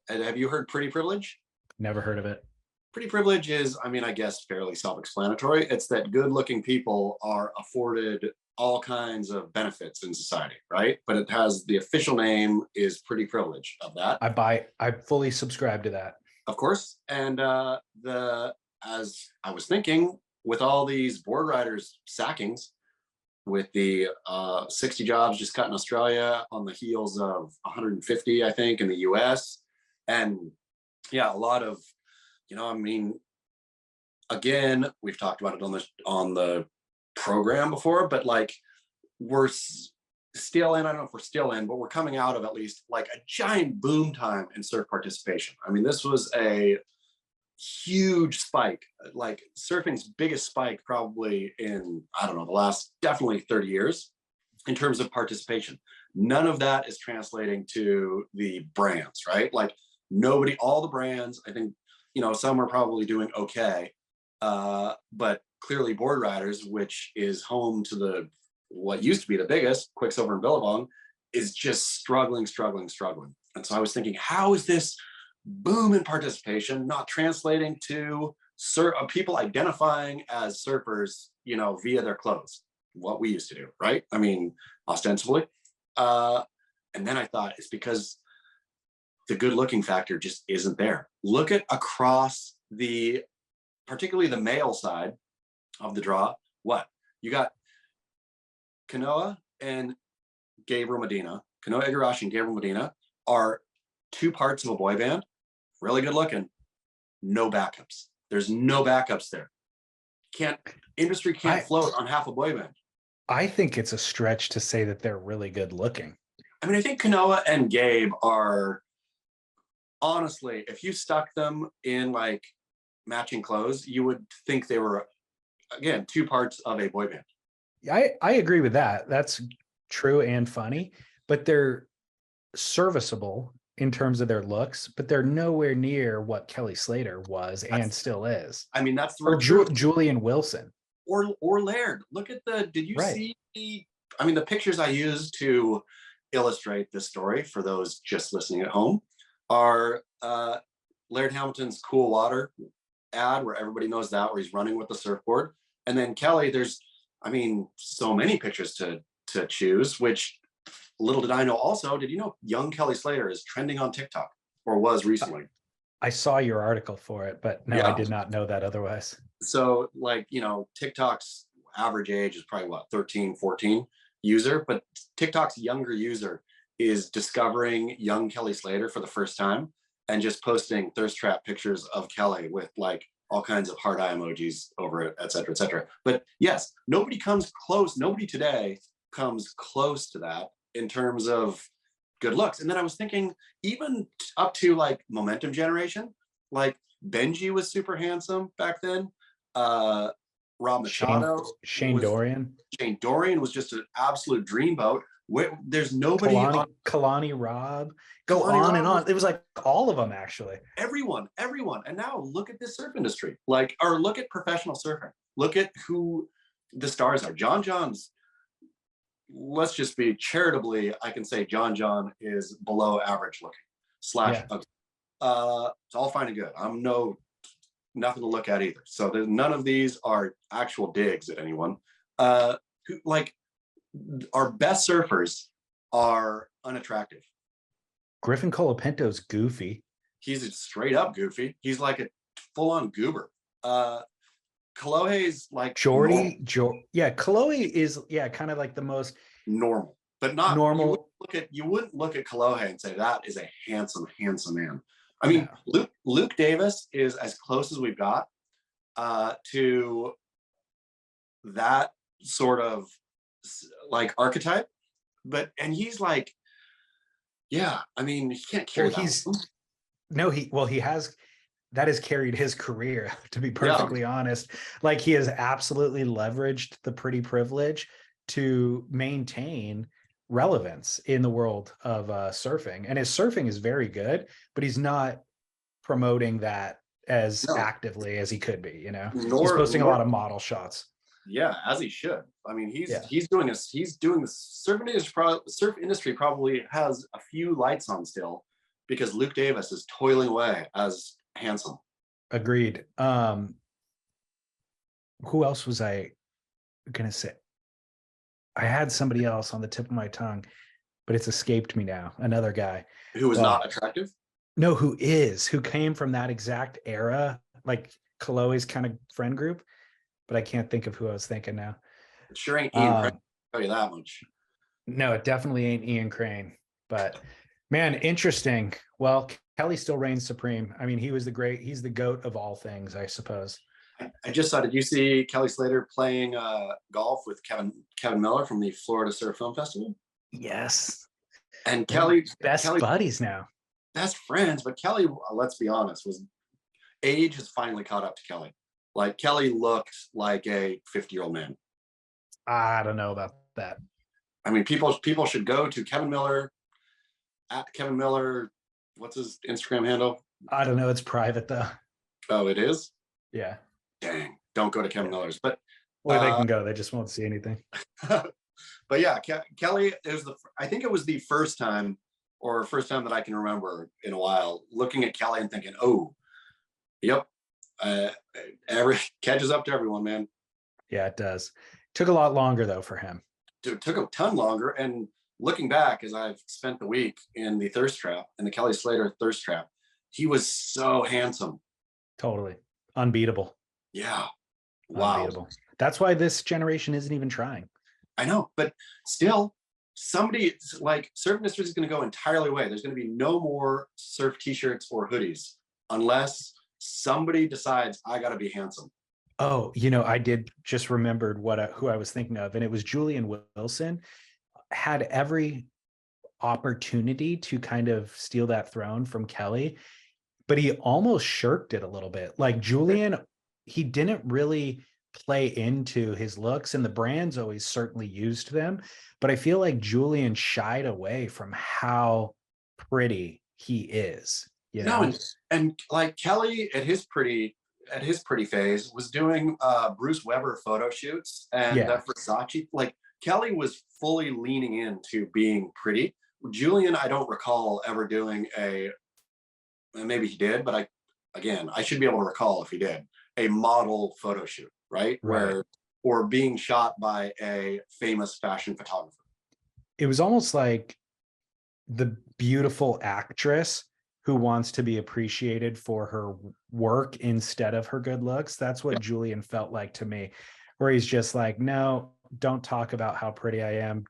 And have you heard pretty privilege? Never heard of it. Pretty privilege is, I mean, I guess fairly self-explanatory. It's that good-looking people are afforded all kinds of benefits in society, right? But it has, the official name is pretty privilege of that. I fully subscribe to that. Of course. And as I was thinking, with all these board riders sackings, with the 60 jobs just cut in Australia on the heels of 150, I think, in the US. And yeah, a lot of, you know, I mean, again, we've talked about it on the program before, but like we're still in, I don't know if we're still in, but we're coming out of at least like a giant boom time in surf participation. I mean, this was a huge spike, like surfing's biggest spike probably in, I don't know, the last definitely 30 years in terms of participation. None of that is translating to the brands, right? Like nobody, all the brands, I think, you know, some are probably doing okay, but clearly board riders, which is home to the, what used to be the biggest, Quicksilver and Billabong, is just struggling. And so I was thinking, how is this boom in participation not translating to people identifying as surfers, you know, via their clothes, what we used to do, right? I mean, ostensibly. And then I thought it's because the good looking factor just isn't there. Look at across particularly the male side of the draw. What you got? Kanoa and Gabriel Medina, Kanoa Igarashi and Gabriel Medina are two parts of a boy band. Really good looking. No backups. There's no backups there. Industry can't float on half a boy band. I think it's a stretch to say that they're really good looking. I mean, I think Kanoa and Gabe are, honestly, if you stuck them in like matching clothes, you would think they were, again, two parts of a boy band. I agree with that. That's true and funny, but they're serviceable in terms of their looks, but they're nowhere near what Kelly Slater was and still is. I mean, that's or Julian Wilson or Laird. Look at did you see the pictures I used to illustrate this story for those just listening at home are Laird Hamilton's Cool Water ad where everybody knows that, where he's running with the surfboard. And then Kelly, there's, so many pictures to choose, which little did I know also, did you know young Kelly Slater is trending on TikTok or was recently? I saw your article for it, but no, I did not know that otherwise. So TikTok's average age is probably 13, 14 user, but TikTok's younger user is discovering young Kelly Slater for the first time and just posting thirst trap pictures of Kelly with like all kinds of heart eye emojis over it, et cetera, et cetera. But yes, nobody comes close. Nobody today comes close to that in terms of good looks. And then I was thinking, even up to like Momentum generation, like Benji was super handsome back then. Rob Machado, Shane Dorian was just an absolute dreamboat. There's nobody. Kalani Rob, go Kalani on Rob and on. It was like all of them actually. Everyone. And now look at this surf industry, or look at professional surfing. Look at who the stars are. John's. Let's just be charitably, I can say John is below average looking / ugly. It's all fine and good. I'm nothing to look at either. So none of these are actual digs at anyone. Our best surfers are unattractive. Griffin Colapinto's goofy. He's a straight up goofy. He's like a full on goober. Kalohe's like Kalohe is kind of like the most normal, but not normal. You wouldn't look at Kalohe and say that is a handsome man. I mean, Luke Davis is as close as we've got to that sort of like archetype, and he's like, he can't carry that. He has. That has carried his career, to be perfectly honest. Like, he has absolutely leveraged the pretty privilege to maintain relevance in the world of surfing. And his surfing is very good, but he's not promoting that as actively as he could be, he's posting a lot of model shots. Yeah, as he should. I mean, he's doing the surf industry probably has a few lights on still because Luke Davis is toiling away as handsome. Agreed. Who else was I gonna say? I had somebody else on the tip of my tongue, but it's escaped me now. Another guy who was not attractive. No, who came from that exact era, like Kalohe's kind of friend group, but I can't think of who I was thinking now. It sure ain't Ian Crane, I'll tell you that much. No, it definitely ain't Ian Crane, but man, interesting. Well, Kelly still reigns supreme. I mean, he's the GOAT of all things, I suppose. I just saw, did you see Kelly Slater playing golf with Kevin Miller from the Florida Surf Film Festival? Yes. And Kelly, buddies now. Best friends, but Kelly, let's be honest, age has finally caught up to Kelly. Like, Kelly looked like a 50-year-old man. I don't know about that. I mean, people should go to Kevin Miller, at Kevin Miller. What's his Instagram handle? I don't know. It's private though. Oh, it is? Yeah. Dang. Don't go to Kevin Miller's. But they can go. They just won't see anything. But yeah, Kelly, I think it was the first time that I can remember in a while looking at Kelly and thinking, oh, yep. Catches up to everyone, man. Yeah, it does. Took a lot longer though for him. Dude, took a ton longer, and looking back, as I've spent the week in the thirst trap, in the Kelly Slater thirst trap, he was so handsome. Totally. Unbeatable. Yeah. Wow. Unbeatable. That's why this generation isn't even trying. I know, but still, somebody like Surf Industry is going to go entirely away. There's going to be no more surf t-shirts or hoodies unless somebody decides I got to be handsome. Oh, I did just remembered who I was thinking of, and it was Julian Wilson. Had every opportunity to kind of steal that throne from Kelly, but he almost shirked it a little bit. Like Julian, he didn't really play into his looks, and the brands always certainly used them, but I feel like Julian shied away from how pretty he is. No, and like Kelly at his pretty phase was doing Bruce Weber photo shoots and that Versace. Like Kelly was fully leaning into being pretty. Julian, I don't recall ever doing maybe he did, but I should be able to recall if he did a model photo shoot, right? Or being shot by a famous fashion photographer. It was almost like the beautiful actress who wants to be appreciated for her work instead of her good looks. That's what Julian felt like to me, where he's just like, no, don't talk about how pretty I am.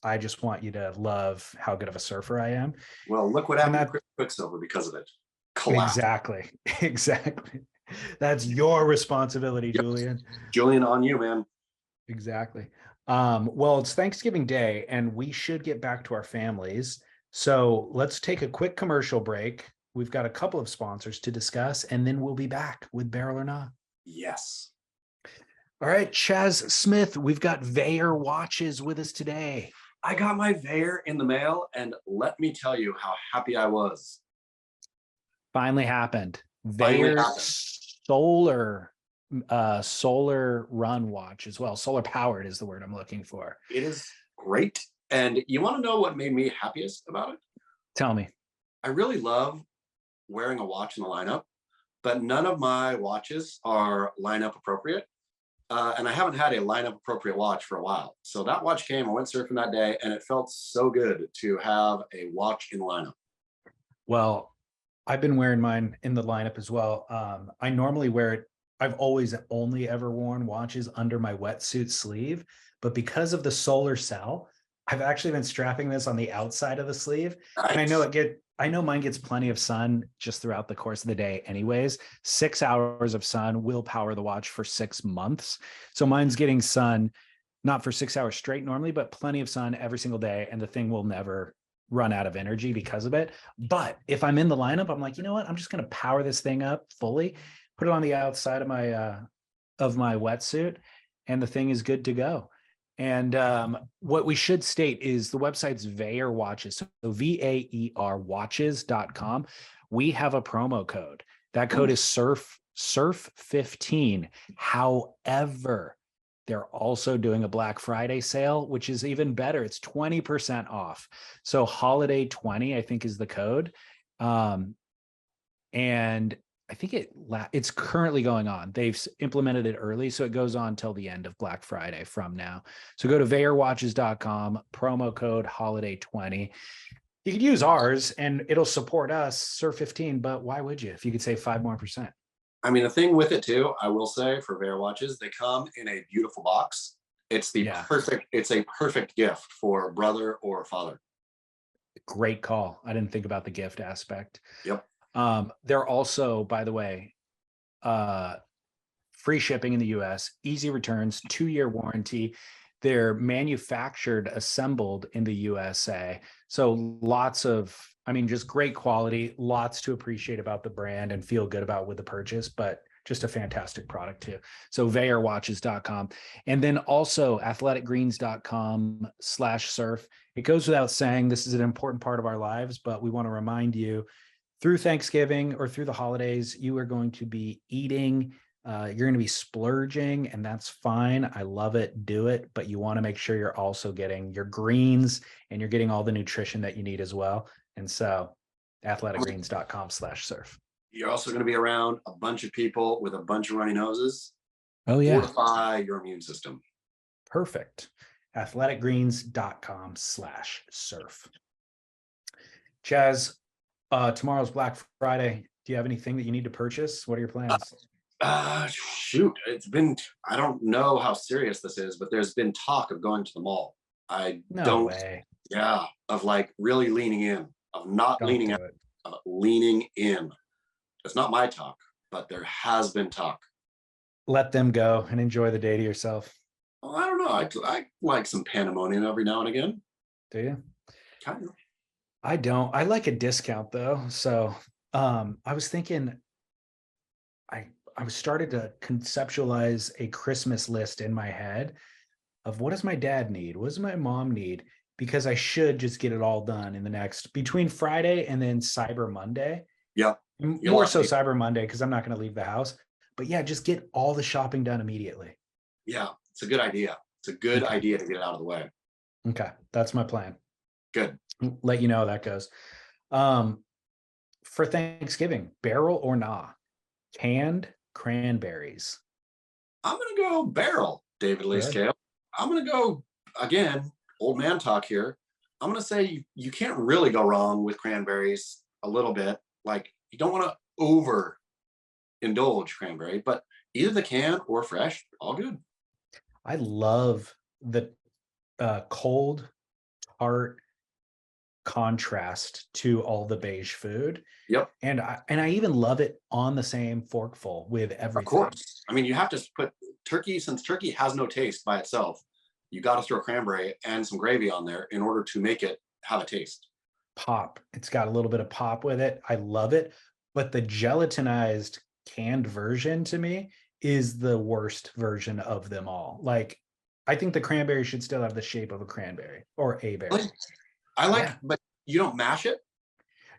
I just want you to love how good of a surfer I am. Well, look what happened to Chris Quicksilver because of it. Collapse. Exactly. That's your responsibility, Julian. Julian, on you, man. Exactly. Well, it's Thanksgiving Day, and we should get back to our families. So let's take a quick commercial break. We've got a couple of sponsors to discuss, and then we'll be back with Barrel or Not. Yes. All right, Chaz Smith, we've got Veyer watches with us today. I got my Veyer in the mail, and let me tell you how happy I was. Finally happened. Veyer solar run watch as well. Solar powered is the word I'm looking for. It is great. And you want to know what made me happiest about it? Tell me. I really love wearing a watch in the lineup, but none of my watches are lineup appropriate. And I haven't had a lineup appropriate watch for a while. So that watch came, I went surfing that day, and it felt so good to have a watch in the lineup. Well, I've been wearing mine in the lineup as well. I normally wear it. I've always only ever worn watches under my wetsuit sleeve, but because of the solar cell, I've actually been strapping this on the outside of the sleeve. Nice. And I know mine gets plenty of sun just throughout the course of the day anyways. 6 hours of sun will power the watch for 6 months. So mine's getting sun, not for 6 hours straight normally, but plenty of sun every single day. And the thing will never run out of energy because of it. But if I'm in the lineup, I'm like, you know what? I'm just going to power this thing up fully, put it on the outside of my wetsuit, and the thing is good to go. And what we should state is the website's Veyer Watches, so VAER watches.com. We have a promo code. That code is surf15. However, they're also doing a Black Friday sale, which is even better. It's 20% off. So holiday 20, I think, is the code. And I think it's currently going on. They've implemented it early, so it goes on till the end of Black Friday from now. So go to VayerWatches.com, promo code holiday20. You could use ours and it'll support us, Surf 15, but why would you if you could save 5% more? I mean, the thing with it too, I will say for Veyer watches, they come in a beautiful box. It's it's a perfect gift for brother or father. Great call. I didn't think about the gift aspect. Yep. They're also, by the way, free shipping in the US, easy returns, 2-year warranty. They're manufactured, assembled in the USA. So just great quality, lots to appreciate about the brand and feel good about with the purchase, but just a fantastic product too. So VayerWatches.com. And then also athleticgreens.com/surf. It goes without saying, this is an important part of our lives, but we want to remind you through Thanksgiving or through the holidays, you are going to be eating, you're going to be splurging, and that's fine. I love it. Do it. But you want to make sure you're also getting your greens and you're getting all the nutrition that you need as well. And so athleticgreens.com/surf. You're also going to be around a bunch of people with a bunch of runny noses. Oh, yeah. Fortify your immune system. Perfect. athleticgreens.com/surf. Chaz, tomorrow's Black Friday. Do you have anything that you need to purchase? What are your plans? Shoot, I don't know how serious this is, but there's been talk of going to the mall. I No don't, way. yeah, of like really leaning in, of not Don't leaning do out, it. of leaning in. It's not my talk, but there has been talk. Let them go and enjoy the day to yourself. Well, I don't know. I like some pandemonium every now and again. Do you? Kind of. I don't. I like a discount though. So I was thinking I was started to conceptualize a Christmas list in my head of what does my dad need? What does my mom need? Because I should just get it all done in the next between Friday and then Cyber Monday. Yeah. More so Cyber Monday because I'm not going to leave the house. But yeah, just get all the shopping done immediately. Yeah, it's a good idea. It's a good idea to get it out of the way. Okay, that's my plan. Good. Let you know how that goes. For Thanksgiving, barrel or nah? Canned cranberries. I'm going to go barrel, David Lee Scale. I'm going to go, again, old man talk here. I'm going to say you can't really go wrong with cranberries a little bit. Like, you don't want to over indulge cranberry, but either the can or fresh, all good. I love the cold, tart contrast to all the beige food. Yep. And I even love it on the same forkful with everything. Of course. I mean, you have to put turkey, since turkey has no taste by itself, you got to throw cranberry and some gravy on there in order to make it have a taste. Pop. It's got a little bit of pop with it. I love it. But the gelatinized canned version to me is the worst version of them all. Like, I think the cranberry should still have the shape of a cranberry or a berry. But you don't mash it?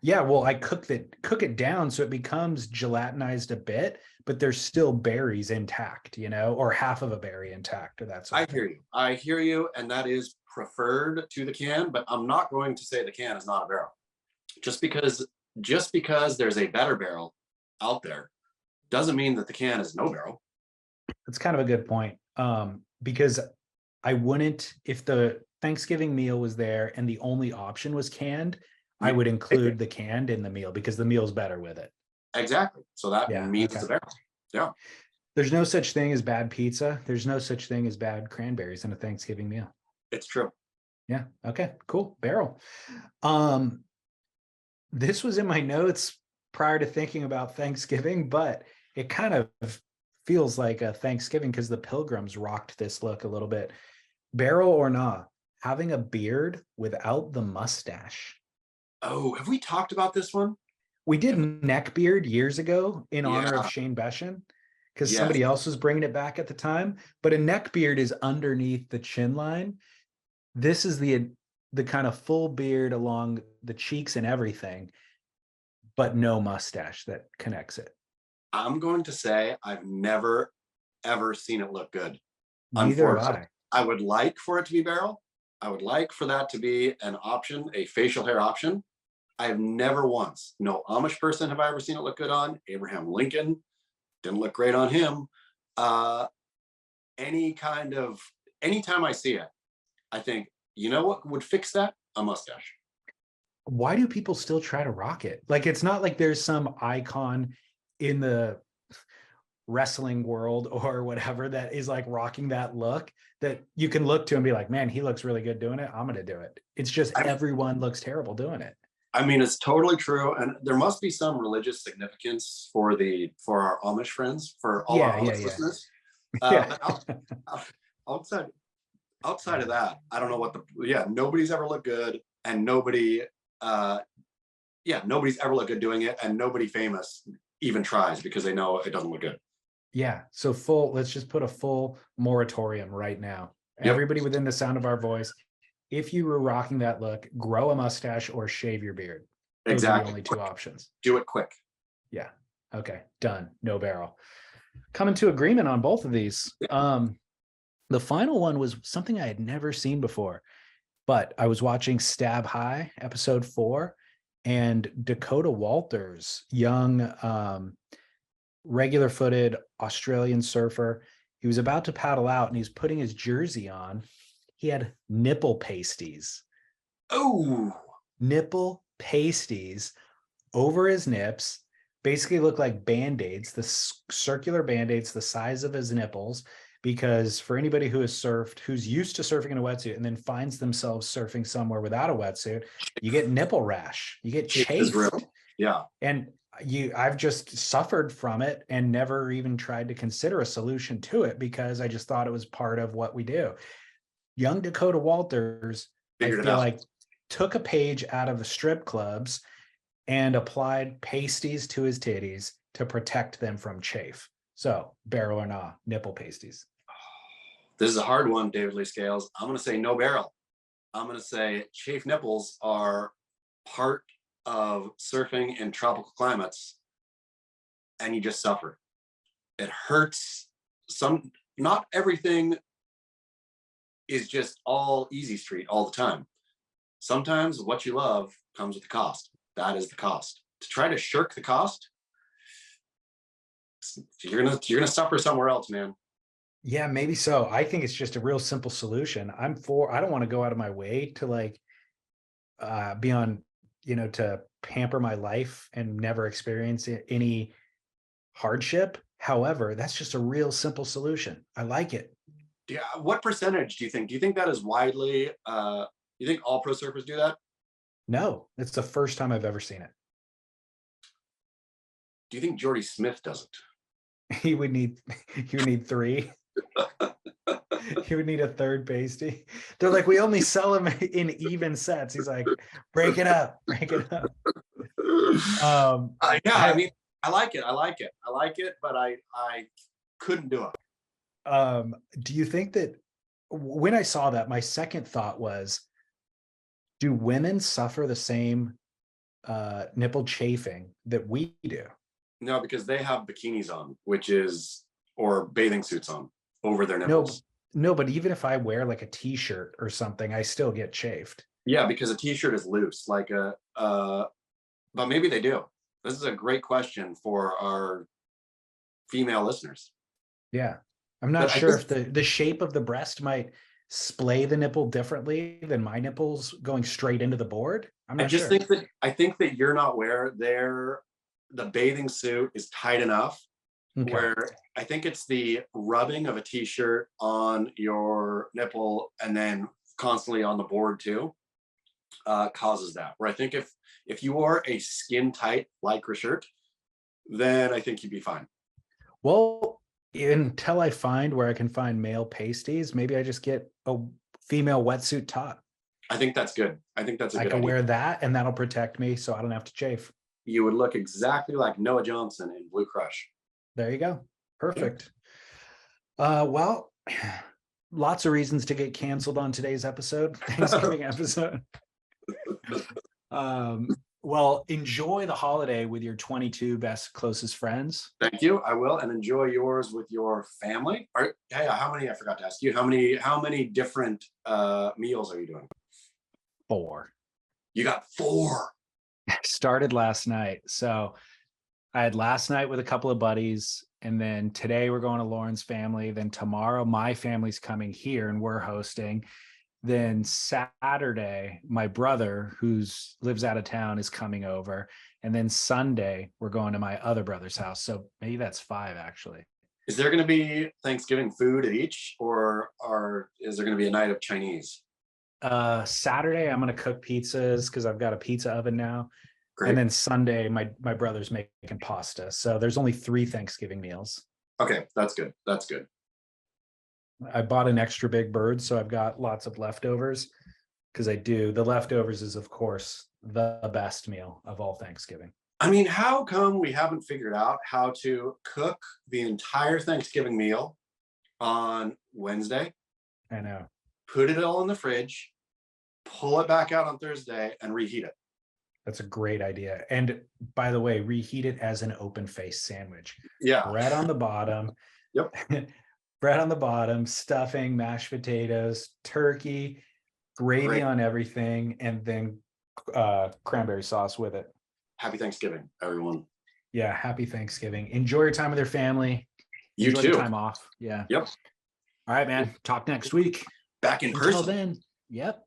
Yeah, well, I cook it down so it becomes gelatinized a bit, but there's still berries intact, or half of a berry intact, or that sort of thing. I hear you, and that is preferred to the can, but I'm not going to say the can is not a barrel. Just because there's a better barrel out there doesn't mean that the can is no barrel. That's kind of a good point. Because I wouldn't, if the Thanksgiving meal was there and the only option was canned, I would include the canned in the meal because the meal's better with it. Exactly. So that means it's a barrel. Yeah. There's no such thing as bad pizza. There's no such thing as bad cranberries in a Thanksgiving meal. It's true. Yeah. Okay, cool. Barrel. This was in my notes prior to thinking about Thanksgiving, but it kind of feels like a Thanksgiving because the Pilgrims rocked this look a little bit. Barrel or nah, having a beard without the mustache. Oh, have we talked about this one? We did neck beard years ago in honor of Shane Beshan because somebody else was bringing it back at the time. But a neck beard is underneath the chin line. This is the kind of full beard along the cheeks and everything, but no mustache that connects it. I'm going to say I've never, ever seen it look good. Neither have I. I would like for it to be barrel. I would like for that to be an option, a facial hair option. I have never once, no Amish person have I ever seen it look good on. Abraham Lincoln, didn't look great on him. Anytime I see it, I think, you know what would fix that? A mustache. Why do people still try to rock it? Like, it's not like there's some icon in the wrestling world or whatever that is like rocking that look that you can look to and be like, man, he looks really good doing it. I'm going to do it. It's just everyone looks terrible doing it. I mean, it's totally true. And there must be some religious significance for our Amish friends, for all our Amish listeners. Outside of that, I don't know nobody's ever looked good, and nobody's ever looked good doing it, and nobody famous even tries because they know it doesn't look good. Yeah. So let's just put a full moratorium right now. Yep. Everybody within the sound of our voice, if you were rocking that look, grow a mustache or shave your beard. Those are the only two options. Do it quick. Yeah. Okay. Done. No barrel. Coming to agreement on both of these. The final one was something I had never seen before, but I was watching Stab High, episode 4, and Dakota Walters, young, regular-footed Australian surfer. He was about to paddle out and he's putting his jersey on He had nipple pasties. Oh, Nipple pasties over his nips, basically look like band-aids, the circular band-aids the size of his nipples. Because for anybody who has surfed, who's used to surfing in a wetsuit and then finds themselves surfing somewhere without a wetsuit, you get nipple rash, you get chafed. Yeah. And I've just suffered from it and never even tried to consider a solution to it because I just thought it was part of what we do. Young Dakota Walters, I feel like, took a page out of the strip clubs and applied pasties to his titties to protect them from chafe. So, barrel or nah, nipple pasties. This is a hard one, David Lee Scales. I'm going to say no barrel. I'm going to say chafe nipples are part of surfing in tropical climates, and you just suffer. It hurts. Not everything is just all easy street all the time. Sometimes what you love comes with the cost. That is the cost. To try to shirk the cost, you're gonna suffer somewhere else, man. Yeah, maybe so. I think it's just a real simple solution. I don't want to go out of my way to like be on, to pamper my life and never experience any hardship. However, that's just a real simple solution. I like it. Yeah. What percentage do you think? Do you think that is widely? You think all pro surfers do that? No, it's the first time I've ever seen it. Do you think Jordy Smith does it? He would need 3. He would need a third pasty. They're like, we only sell them in even sets. He's like, break it up. Yeah, I mean, I like it, but I couldn't do it. Do you think that when I saw that, my second thought was, do women suffer the same nipple chafing that we do? No, because they have bikinis on, or bathing suits on over their nipples. No, but even if I wear like a t-shirt or something, I still get chafed. Yeah, because a t-shirt is loose, but maybe they do. This is a great question for our female listeners. Yeah. I'm not sure if the shape of the breast might splay the nipple differently than my nipples going straight into the board. I'm not sure. I think that you're not where the bathing suit is tight enough. Okay. Where I think it's the rubbing of a t-shirt on your nipple and then constantly on the board too, causes that. Where I think if you wore a skin tight lycra shirt, then I think you'd be fine. Well, until I find where I can find male pasties, maybe I just get a female wetsuit top. I think that's good. I think that's a good idea. I can wear that and that'll protect me so I don't have to chafe. You would look exactly like Noah Johnson in Blue Crush. There you go. Perfect. Well, lots of reasons to get canceled on today's episode, Thanksgiving episode. Well, enjoy the holiday with your 22 best closest friends. Thank you. I will, and enjoy yours with your family. Hey, how many? I forgot to ask you. How many different meals are you doing? 4. You got 4. Started last night. So I had last night with a couple of buddies, and then today we're going to Lauren's family. Then tomorrow my family's coming here and we're hosting. Then Saturday, my brother who lives out of town is coming over. And then Sunday, we're going to my other brother's house. So maybe that's 5 actually. Is there going to be Thanksgiving food at each, or is there going to be a night of Chinese? Saturday, I'm going to cook pizzas because I've got a pizza oven now. Great. And then Sunday, my brother's making pasta. So there's only 3 Thanksgiving meals. Okay, that's good. That's good. I bought an extra big bird, so I've got lots of leftovers because I do. The leftovers is, of course, the best meal of all Thanksgiving. I mean, how come we haven't figured out how to cook the entire Thanksgiving meal on Wednesday? I know. Put it all in the fridge, pull it back out on Thursday, and reheat it. That's a great idea. And by the way, reheat it as an open face sandwich. Yeah. Bread on the bottom. Yep. Bread on the bottom, stuffing, mashed potatoes, turkey, gravy on everything, and then cranberry sauce with it. Happy Thanksgiving, everyone. Yeah, happy Thanksgiving. Enjoy your time with your family. You Enjoy too. the time off. Yeah. Yep. All right, man. Talk next week. back in Until person. then, yep.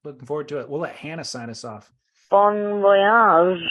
Looking forward to it. We'll let Hannah sign us off. Bon voyage.